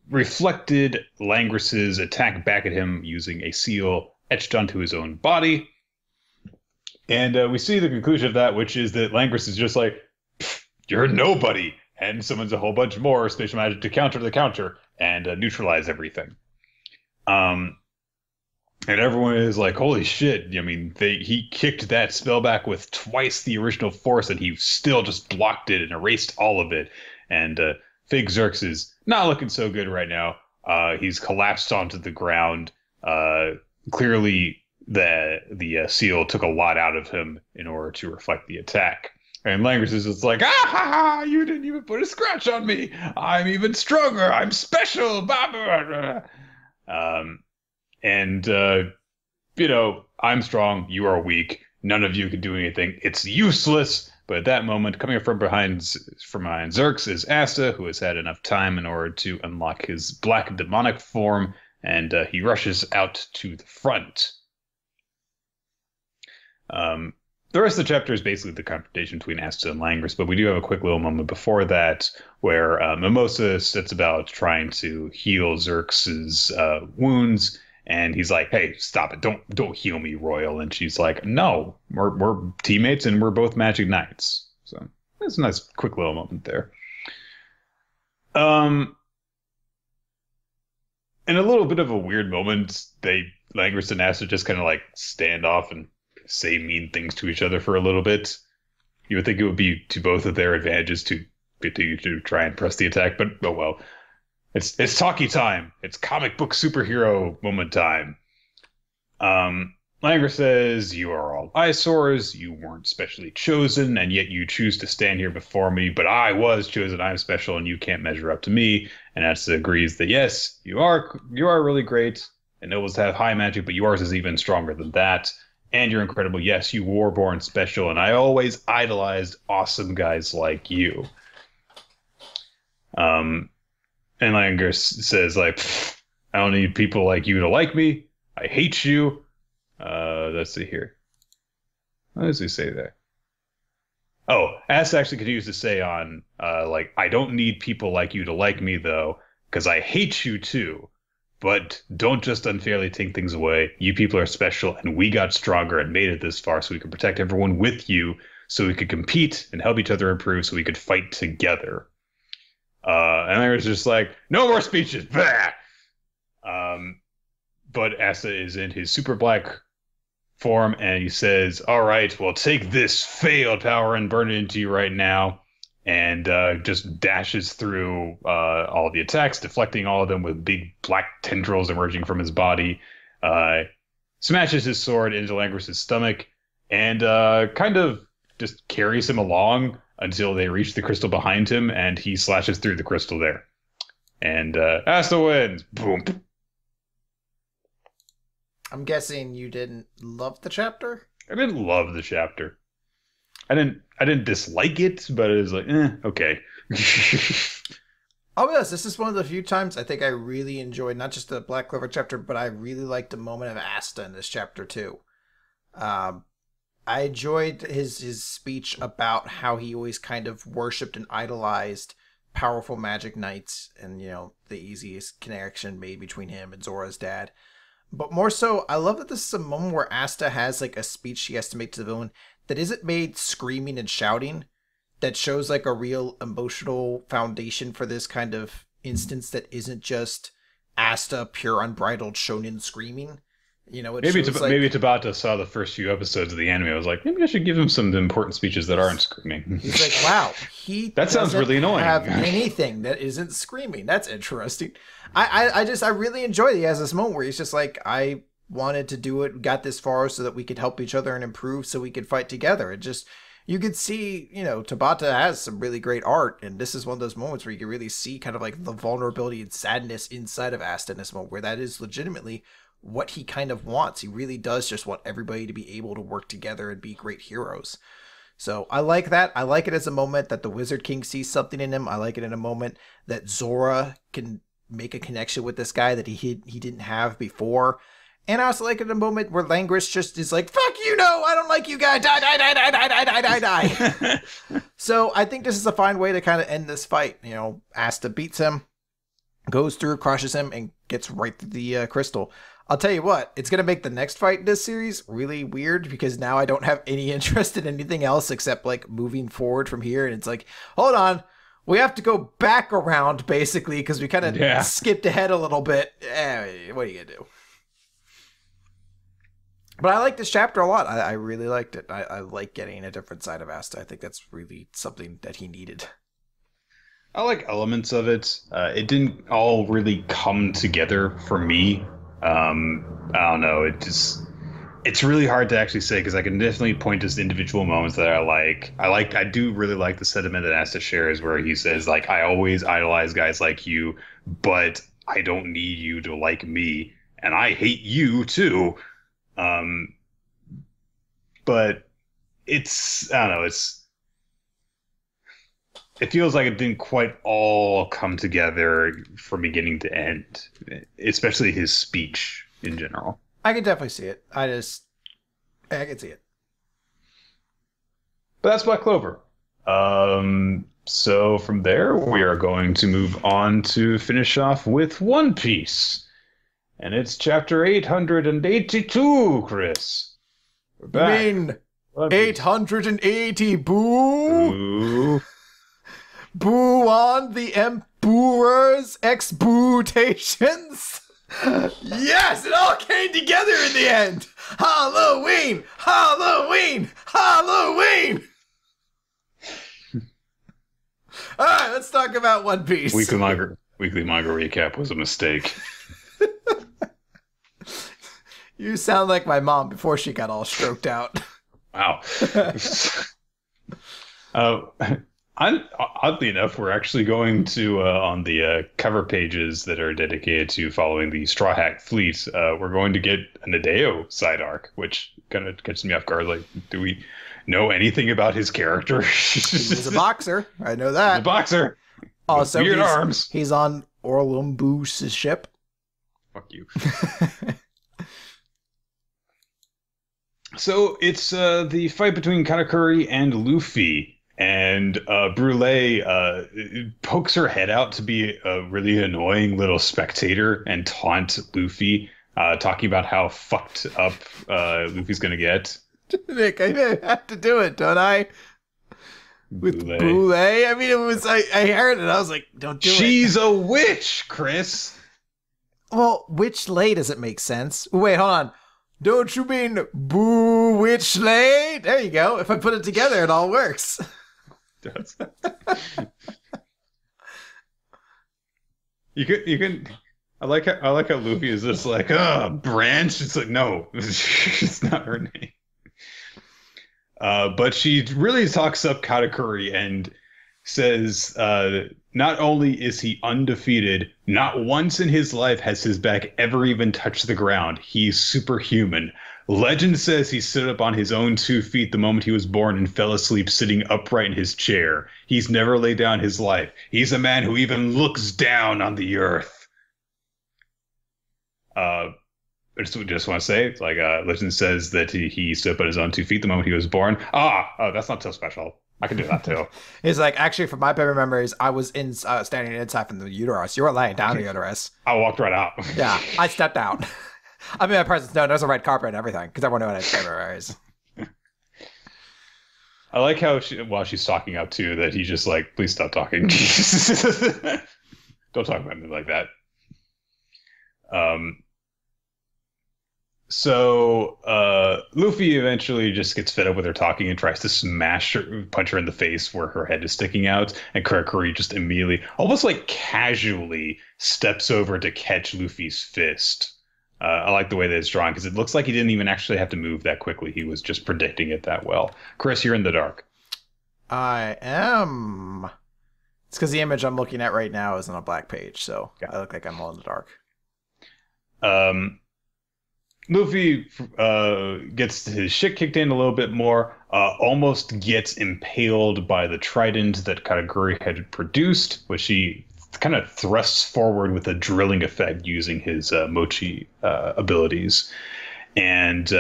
reflected Langris's attack back at him using a seal etched onto his own body. And we see the conclusion of that, which is that Langris is just like, you're nobody, and summons a whole bunch more spatial magic to counter the counter and neutralize everything. And everyone is like, holy shit. I mean, he kicked that spell back with twice the original force, and he still just blocked it and erased all of it. And Fake Xerx is not looking so good right now. He's collapsed onto the ground. Clearly, the seal took a lot out of him in order to reflect the attack. And Langris is just like, you didn't even put a scratch on me. I'm even stronger. I'm special. I'm strong. You are weak. None of you can do anything. It's useless. But at that moment, coming from behind Xerx is Astra, who has had enough time in order to unlock his black demonic form, and he rushes out to the front. The rest of the chapter is basically the confrontation between Astra and Langris, but we do have a quick little moment before that where Mimosa sets about trying to heal Xerx's wounds, and he's like, "Hey, stop it! Don't heal me, Royal." And she's like, "No, we're teammates and we're both Magic Knights." So that's a nice quick little moment there. In a little bit of a weird moment, Langris and Astra just kind of like stand off and say mean things to each other for a little bit. You would think it would be to both of their advantages to try and press the attack, but oh well. It's talkie time. It's comic book superhero moment time. Langris says, "You are all eyesores. You weren't specially chosen, and yet you choose to stand here before me. But I was chosen. I'm special, and you can't measure up to me." And Astra agrees that yes, you are really great, and nobles have high magic, but yours is even stronger than that. And you're incredible. Yes, you were born special, and I always idolized awesome guys like you. And Langris says, like, I don't need people like you to like me. I hate you. Let's see here. What does he say there? Oh, Asta actually continues to say on, like, I don't need people like you to like me, though, because I hate you too. But don't just unfairly take things away. You people are special, and we got stronger and made it this far so we could protect everyone with you, so we could compete and help each other improve, so we could fight together. And I was just like, no more speeches. Bah! But Asta is in his super black form, and he says, all right, well, take this failed power and burn it into you right now. And just dashes through all the attacks, deflecting all of them with big black tendrils emerging from his body. Smashes his sword into Langris's stomach, and kind of just carries him along until they reach the crystal behind him, and he slashes through the crystal there. And Asta wins. Boom. I'm guessing you didn't love the chapter? I didn't love the chapter. I didn't dislike it, but it was like, okay. Oh yes, this is one of the few times I think I really enjoyed not just the Black Clover chapter, but I really liked the moment of Asta in this chapter too. I enjoyed his speech about how he always kind of worshipped and idolized powerful magic knights, and the easiest connection made between him and Zora's dad. But more so, I love that this is a moment where Asta has like a speech she has to make to the villain that isn't made screaming and shouting, that shows like a real emotional foundation for this kind of instance that isn't just Asta pure unbridled shonen screaming. Maybe Tabata saw the first few episodes of the anime. I was like, maybe I should give him some important speeches that aren't screaming. He's like, wow, that sounds really annoying. Have anything that isn't screaming. That's interesting. I really enjoy that he has this moment where he's just like, I wanted to do it, got this far so that we could help each other and improve, so we could fight together. It just, you could see, Tabata has some really great art, and this is one of those moments where you can really see kind of like the vulnerability and sadness inside of Asta in this moment, where that is legitimately what he kind of wants. He really does just want everybody to be able to work together and be great heroes. So I like that. I like it as a moment that the Wizard King sees something in him. I like it in a moment that Zora can make a connection with this guy that he didn't have before. And I also like it in a moment where Langris just is like, fuck you, no, I don't like you guys, die, die, die, die, die, die, die, die, die. So I think this is a fine way to kind of end this fight. Asta beats him, goes through, crushes him, and gets right through the crystal. I'll tell you what, it's going to make the next fight in this series really weird, because now I don't have any interest in anything else except like moving forward from here. And it's like, hold on, we have to go back around basically, because we kind of skipped ahead a little bit. What are you going to do? But I like this chapter a lot. I really liked it. I like getting a different side of Asta. I think that's really something that he needed. I like elements of it. It didn't all really come together for me. I don't know. It's really hard to actually say, because I can definitely point to individual moments that I like. I do really like the sentiment that Asta shares, where he says, like, I always idolize guys like you, but I don't need you to like me, and I hate you too. But I don't know, it feels like it didn't quite all come together from beginning to end, especially his speech in general. I can definitely see it. I can see it. But that's Black Clover. So from there, we are going to move on to finish off with One Piece. And it's chapter 882, Chris. We're back. You mean 880, boo? Boo. Boo on the Emperor's exputations? Yes, it all came together in the end. Halloween! Halloween! Halloween! All right, let's talk about One Piece. Weekly manga recap was a mistake. You sound like my mom before she got all stroked out. Wow. Oddly enough, we're actually going to, on the cover pages that are dedicated to following the Straw Hat Fleet, we're going to get an Adeo side arc, which kind of catches me off guard. Like, do we know anything about his character? He's a boxer. I know that. He's a boxer. Also, weird arms. He's on Orlumbus' ship. Fuck you. So it's the fight between Katakuri and Luffy. And Brule pokes her head out to be a really annoying little spectator and taunt Luffy, talking about how fucked up Luffy's gonna get. Nick, I have to do it, don't I? With Brule? I mean, it was I heard it. I was like, don't do it. She's a witch, Chris. Well, which lay does it make sense? Wait, hold on. Don't you mean boo witch lay? There you go. If I put it together, it all works. You can. I like how Luffy is just like, branch. It's like, no, it's not her name. But she really talks up Katakuri and says, not only is he undefeated, not once in his life has his back ever even touched the ground. He's superhuman. Legend says he stood up on his own 2 feet the moment he was born and fell asleep sitting upright in his chair. He's never laid down his life. He's a man who even looks down on the earth. I just want to say, like, Legend says that he stood up on his own 2 feet the moment he was born. That's not so special. I can do that too. It's like, actually, from my memory memories, I was standing inside from the uterus. You were laying down the uterus. I walked right out. Yeah, I stepped out. I mean, my presence, no, there's a red carpet and everything, because everyone knew what I had memories. I like how, while she's talking up too, that he's just like, please stop talking. Don't talk about me like that. So Luffy eventually just gets fed up with her talking and tries to punch her in the face where her head is sticking out. And Katakuri just immediately, almost like casually, steps over to catch Luffy's fist. I like the way that it's drawn because it looks like he didn't even actually have to move that quickly. He was just predicting it that well. Chris, you're in the dark. I am. It's because the image I'm looking at right now is on a black page, so yeah. I look like I'm all in the dark. Luffy gets his shit kicked in a little bit more, almost gets impaled by the trident that Katakuri had produced, which he kind of thrusts forward with a drilling effect using his mochi abilities. And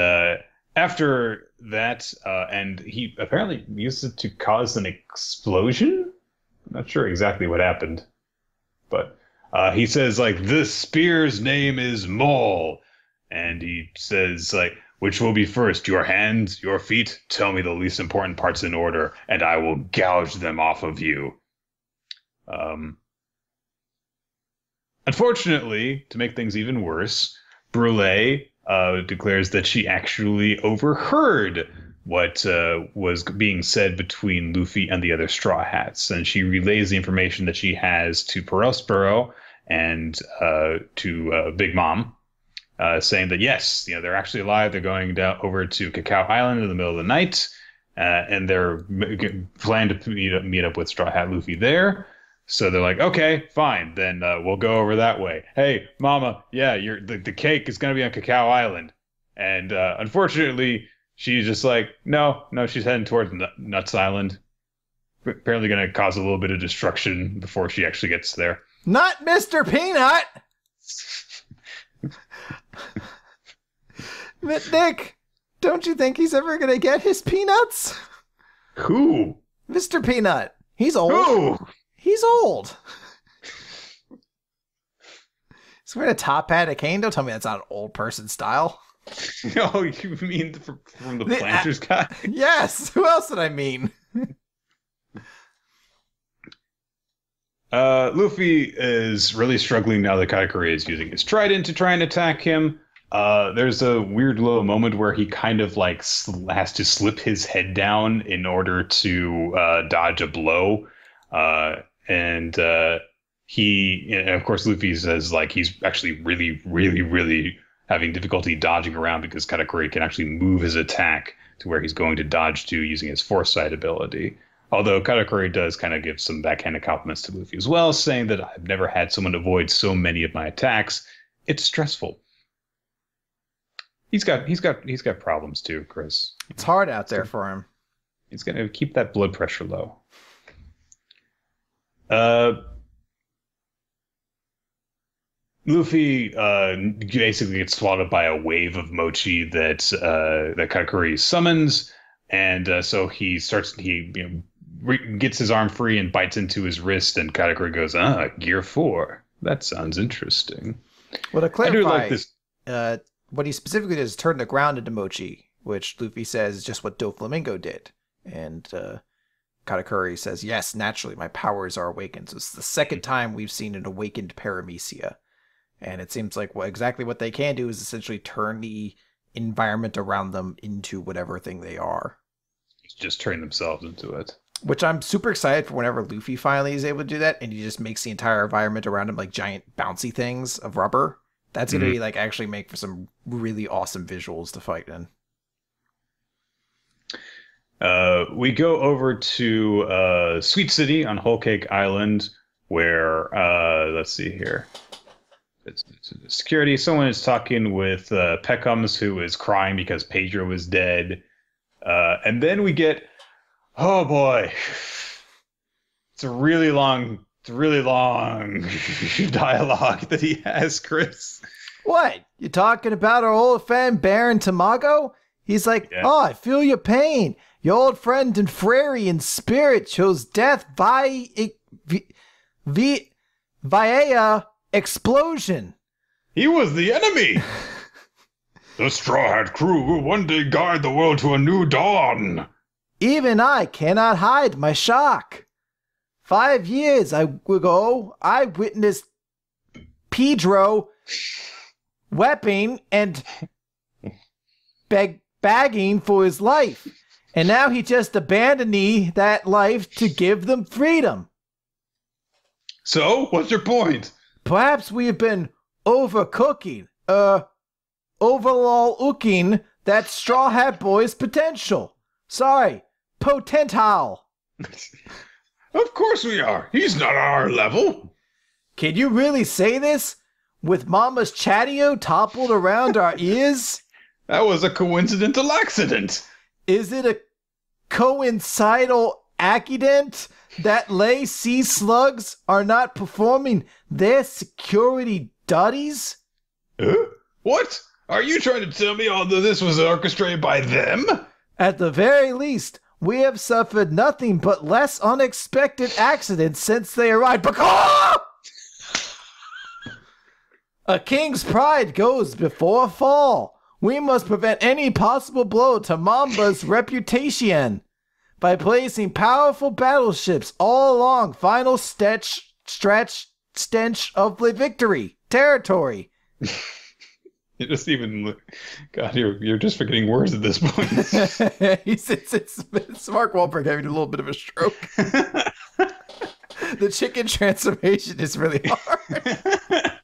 after that, and he apparently used it to cause an explosion? I'm not sure exactly what happened. But he says, like, this spear's name is Mole. And he says, like, which will be first, your hands, your feet? Tell me the least important parts in order, and I will gouge them off of you. Unfortunately, to make things even worse, Brule declares that she actually overheard what was being said between Luffy and the other Straw Hats, and she relays the information that she has to Perospero and to Big Mom, saying that yes, they're actually alive. They're going down over to Cacao Island in the middle of the night, and they're planning to meet up with Straw Hat Luffy there. So they're like, okay, fine, then we'll go over that way. Hey, Mama, yeah, the cake is going to be on Cacao Island. And unfortunately, she's just like, no, she's heading towards Nuts Island. Apparently going to cause a little bit of destruction before she actually gets there. Not Mr. Peanut! But Nick, don't you think he's ever going to get his peanuts? Who? Mr. Peanut. He's old. Who? He's old. He's wearing a top hat, a cane. Don't tell me that's not an old person style. Oh, you mean from the Planters guy? Yes. Who else did I mean? Luffy is really struggling now that Katakuri is using his trident to try and attack him. There's a weird little moment where he kind of like has to slip his head down in order to dodge a blow. And of course, Luffy says like he's actually really, really, really having difficulty dodging around because Katakuri can actually move his attack to where he's going to dodge to using his foresight ability. Although Katakuri does kind of give some backhanded compliments to Luffy as well, saying that I've never had someone avoid so many of my attacks. It's stressful. He's got problems too, Chris. It's hard out there for him. He's gonna keep that blood pressure low. Luffy basically gets swallowed by a wave of mochi that Katakuri summons, and so he gets his arm free and bites into his wrist, and Katakuri goes, Gear 4. That sounds interesting. Well, to clarify, I do like this. What he specifically did is turn the ground into mochi, which Luffy says is just what Doflamingo did. And Katakuri says, yes, naturally, my powers are awakened. So it's the second time we've seen an awakened Paramecia. And it seems like exactly what they can do is essentially turn the environment around them into whatever thing they are. Just turn themselves into it. Which I'm super excited for whenever Luffy finally is able to do that, and he just makes the entire environment around him like giant bouncy things of rubber. That's going to be like actually make for some really awesome visuals to fight in. We go over to Sweet City on Whole Cake Island, where let's see here. It's security. Someone is talking with Peckham's, who is crying because Pedro was dead. And then we get, oh boy, it's a really long dialogue that he has, Chris. What? You talking about our old friend Baron Tamago? He's like, yeah. Oh, I feel your pain. Your old friend and Frary in spirit chose death via explosion. He was the enemy. The Straw Hat crew will one day guide the world to a new dawn. Even I cannot hide my shock. 5 years ago, I witnessed Pedro weapon and bagging for his life. And now he just abandoned that life to give them freedom. So, what's your point? Perhaps we have been overcooking, overall-ooking that Straw Hat Boy's potential. Sorry, potential. Of course we are. He's not on our level. Can you really say this? With Mama's Chatio toppled around our ears? That was a coincidental accident. Is it a coincidental accident that lay sea slugs are not performing their security duties? What? Are you trying to tell me all of this was orchestrated by them? At the very least, we have suffered nothing but less unexpected accidents since they arrived. A king's pride goes before a fall. We must prevent any possible blow to Mamba's reputation by placing powerful battleships all along final stretch of the victory territory. You just even, God, you're just forgetting words at this point. It's Mark Wahlberg having a little bit of a stroke. The chicken transformation is really hard.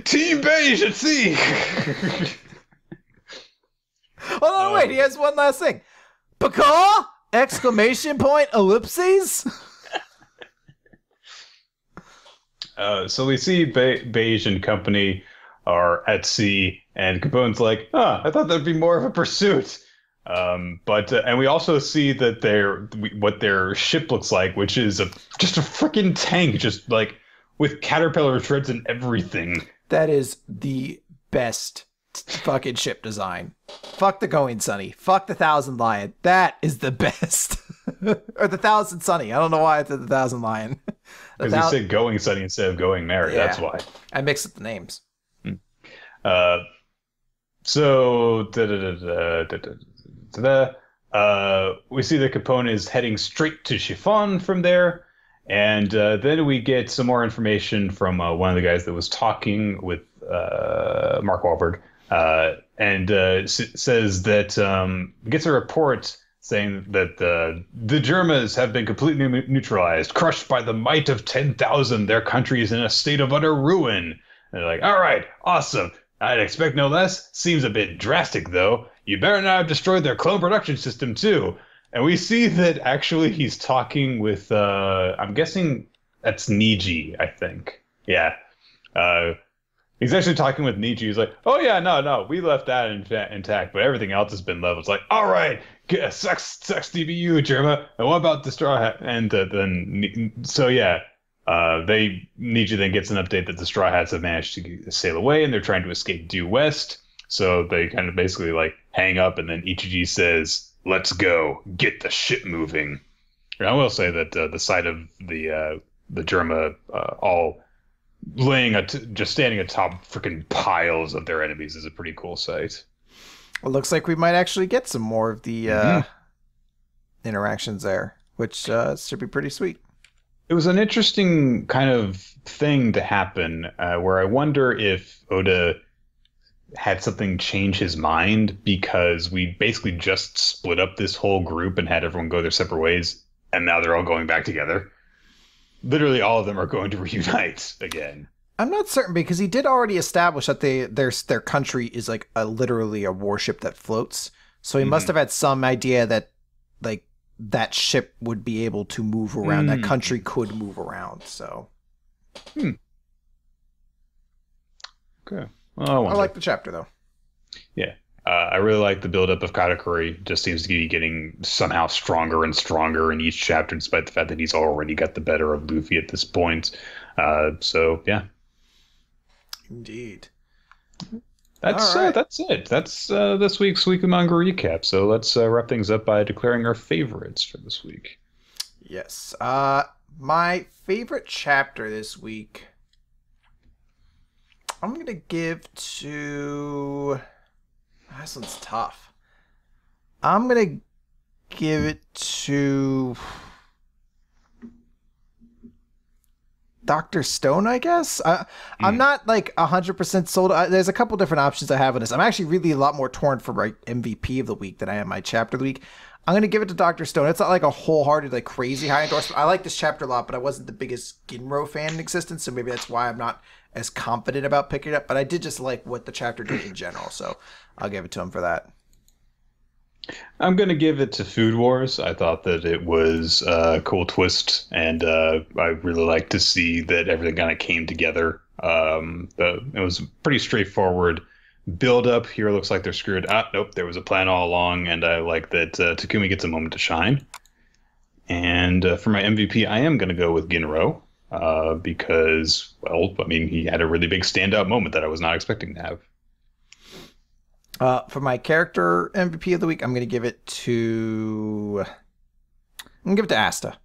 Team Beige at sea. Oh no, wait! He has one last thing. Pacaw! Exclamation point! Ellipses. So we see Beige and company are at sea, and Capone's like, I thought that'd be more of a pursuit. But we also see that what their ship looks like, which is just a freaking tank, just like with caterpillar treads and everything. That is the best fucking ship design. Fuck the Going Sunny. Fuck the Thousand Lion. That is the best. Or the Thousand Sunny. I don't know why I said the Thousand Lion. Because you said Going Sunny instead of Going Merry. Yeah, that's why. I mixed up the names. So we see that Capone is heading straight to Chiffon from there. And then we get some more information from one of the guys that was talking with Mark Wahlberg, and says that gets a report saying that the Germas have been completely neutralized, crushed by the might of 10,000. Their country is in a state of utter ruin. And they're like, all right, awesome. I'd expect no less. Seems a bit drastic, though. You better not have destroyed their clone production system, too. And we see that actually he's talking with, I'm guessing that's Niji, I think. Yeah. He's actually talking with Niji. He's like, oh, yeah, no, we left that intact, but everything else has been leveled. It's like, all right, sucks DBU, Germa. And what about the Straw Hat? And then, so yeah, Niji then gets an update that the Straw Hats have managed to sail away and they're trying to escape due west. So they kind of basically like hang up, and then Ichiji says, let's go, get the ship moving. I will say that the sight of the Germa all laying just standing atop freaking piles of their enemies is a pretty cool sight. It looks like we might actually get some more of the interactions there, which should be pretty sweet. It was an interesting kind of thing to happen where I wonder if Oda had something change his mind, because we basically just split up this whole group and had everyone go their separate ways, and now they're all going back together. Literally all of them are going to reunite again. I'm not certain, because he did already establish that their country is like literally a warship that floats. So he must have had some idea that like that ship would be able to move around. That country could move around. So. Okay. Well, I like the chapter though. Yeah. I really like the buildup of Katakuri. Just seems to be getting somehow stronger and stronger in each chapter, despite the fact that he's already got the better of Luffy at this point. So yeah. Indeed. That's it. That's this week's Weekly Manga Recap. So let's wrap things up by declaring our favorites for this week. Yes. My favorite chapter this week, I'm going to give to... This one's tough. I'm going to give it to Dr. Stone, I guess. I'm not like 100% sold. There's a couple different options I have on this. I'm actually really a lot more torn for my MVP of the week than I am my chapter of the week. I'm going to give it to Dr. Stone. It's not like a wholehearted, like crazy high endorsement. I like this chapter a lot, but I wasn't the biggest Ginro fan in existence, so maybe that's why I'm not as confident about picking it up. But I did just like what the chapter did in general, so I'll give it to him for that. I'm going to give it to Food Wars. I thought that it was a cool twist, and I really like to see that everything kind of came together. It was pretty straightforward build up. Here it looks like they're screwed. Nope, there was a plan all along, and I like that Takumi gets a moment to shine. And for my MVP, I am going to go with Ginro because, well, I mean, he had a really big standout moment that I was not expecting to have. For my character MVP of the week, I'm going to give it to Astra.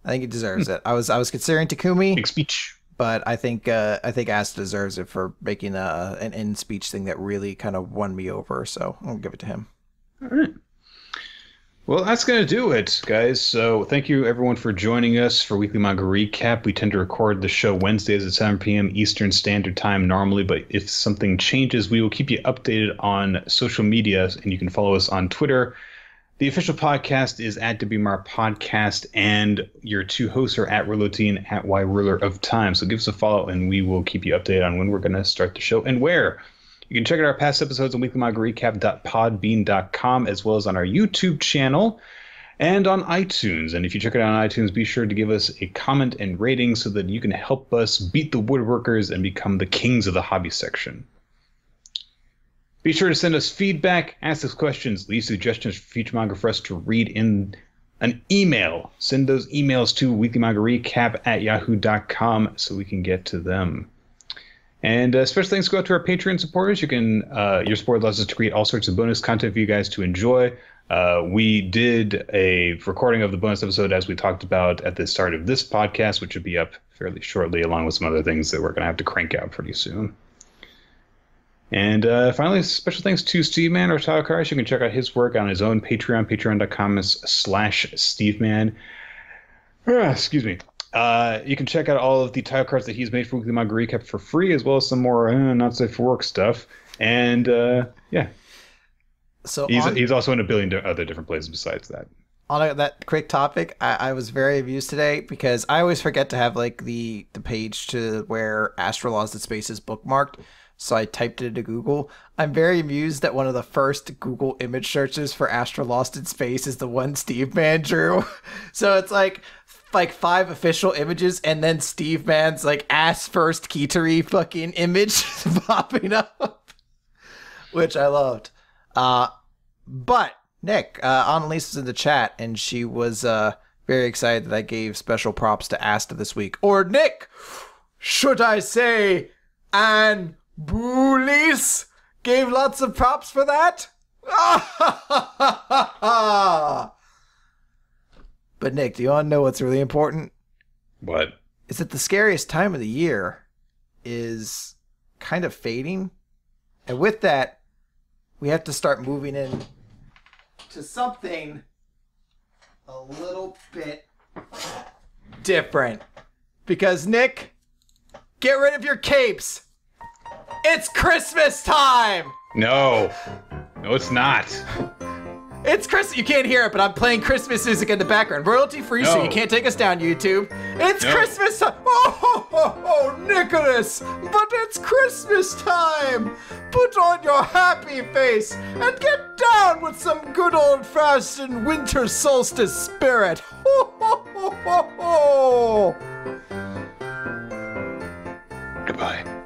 I think he deserves it. I was considering Takumi. Big speech. But I think Astra deserves it for making an end speech thing that really kind of won me over. So I'll give it to him. All right. Well, that's going to do it, guys. So thank you, everyone, for joining us for Weekly Manga Recap. We tend to record the show Wednesdays at 7 p.m. Eastern Standard Time normally, but if something changes, we will keep you updated on social media, and you can follow us on Twitter. The official podcast is at WMR Podcast, and your two hosts are at Ruloty and at YRuler of Time. So give us a follow, and we will keep you updated on when we're going to start the show and where. You can check out our past episodes on weeklymangarecap.podbean.com, as well as on our YouTube channel and on iTunes. And if you check it out on iTunes, be sure to give us a comment and rating so that you can help us beat the woodworkers and become the kings of the hobby section. Be sure to send us feedback, ask us questions, leave suggestions for future manga for us to read in an email. Send those emails to weeklymangarecap@yahoo.com so we can get to them. And special thanks go out to our Patreon supporters. You can your support allows us to create all sorts of bonus content for you guys to enjoy. We did a recording of the bonus episode, as we talked about at the start of this podcast, which will be up fairly shortly, along with some other things that we're going to have to crank out pretty soon. And finally, special thanks to Steve Man or Taokars. You can check out his work on his own Patreon, patreon.com/SteveMan. Excuse me. You can check out all of the title cards that he's made for Weekly Manga Recap for free, as well as some more not safe for work stuff. And yeah, so he's also in a billion other different places besides that. On that quick topic, I was very amused today because I always forget to have like the page to where Astra Lost in Space is bookmarked. So I typed it into Google. I'm very amused that one of the first Google image searches for Astra Lost in Space is the one Steve Man drew. So it's like 5 official images and then Steve Man's like ass first Kitari fucking image popping up, which I loved. But Nick, Annalise was in the chat and she was very excited that I gave special props to Astra this week. Or Nick, should I say, and Boolies gave lots of props for that. But Nick, do you want to know what's really important? What? Is that the scariest time of the year is kind of fading. And with that, we have to start moving in to something a little bit different. Because, Nick, get rid of your capes. It's Christmas time! No. No, it's not. It's Christmas. You can't hear it, but I'm playing Christmas music in the background. Royalty free, so you can't take us down, YouTube. It's Christmas time. Oh, Nicholas. But it's Christmas time. Put on your happy face and get down with some good old-fashioned winter solstice spirit. Goodbye.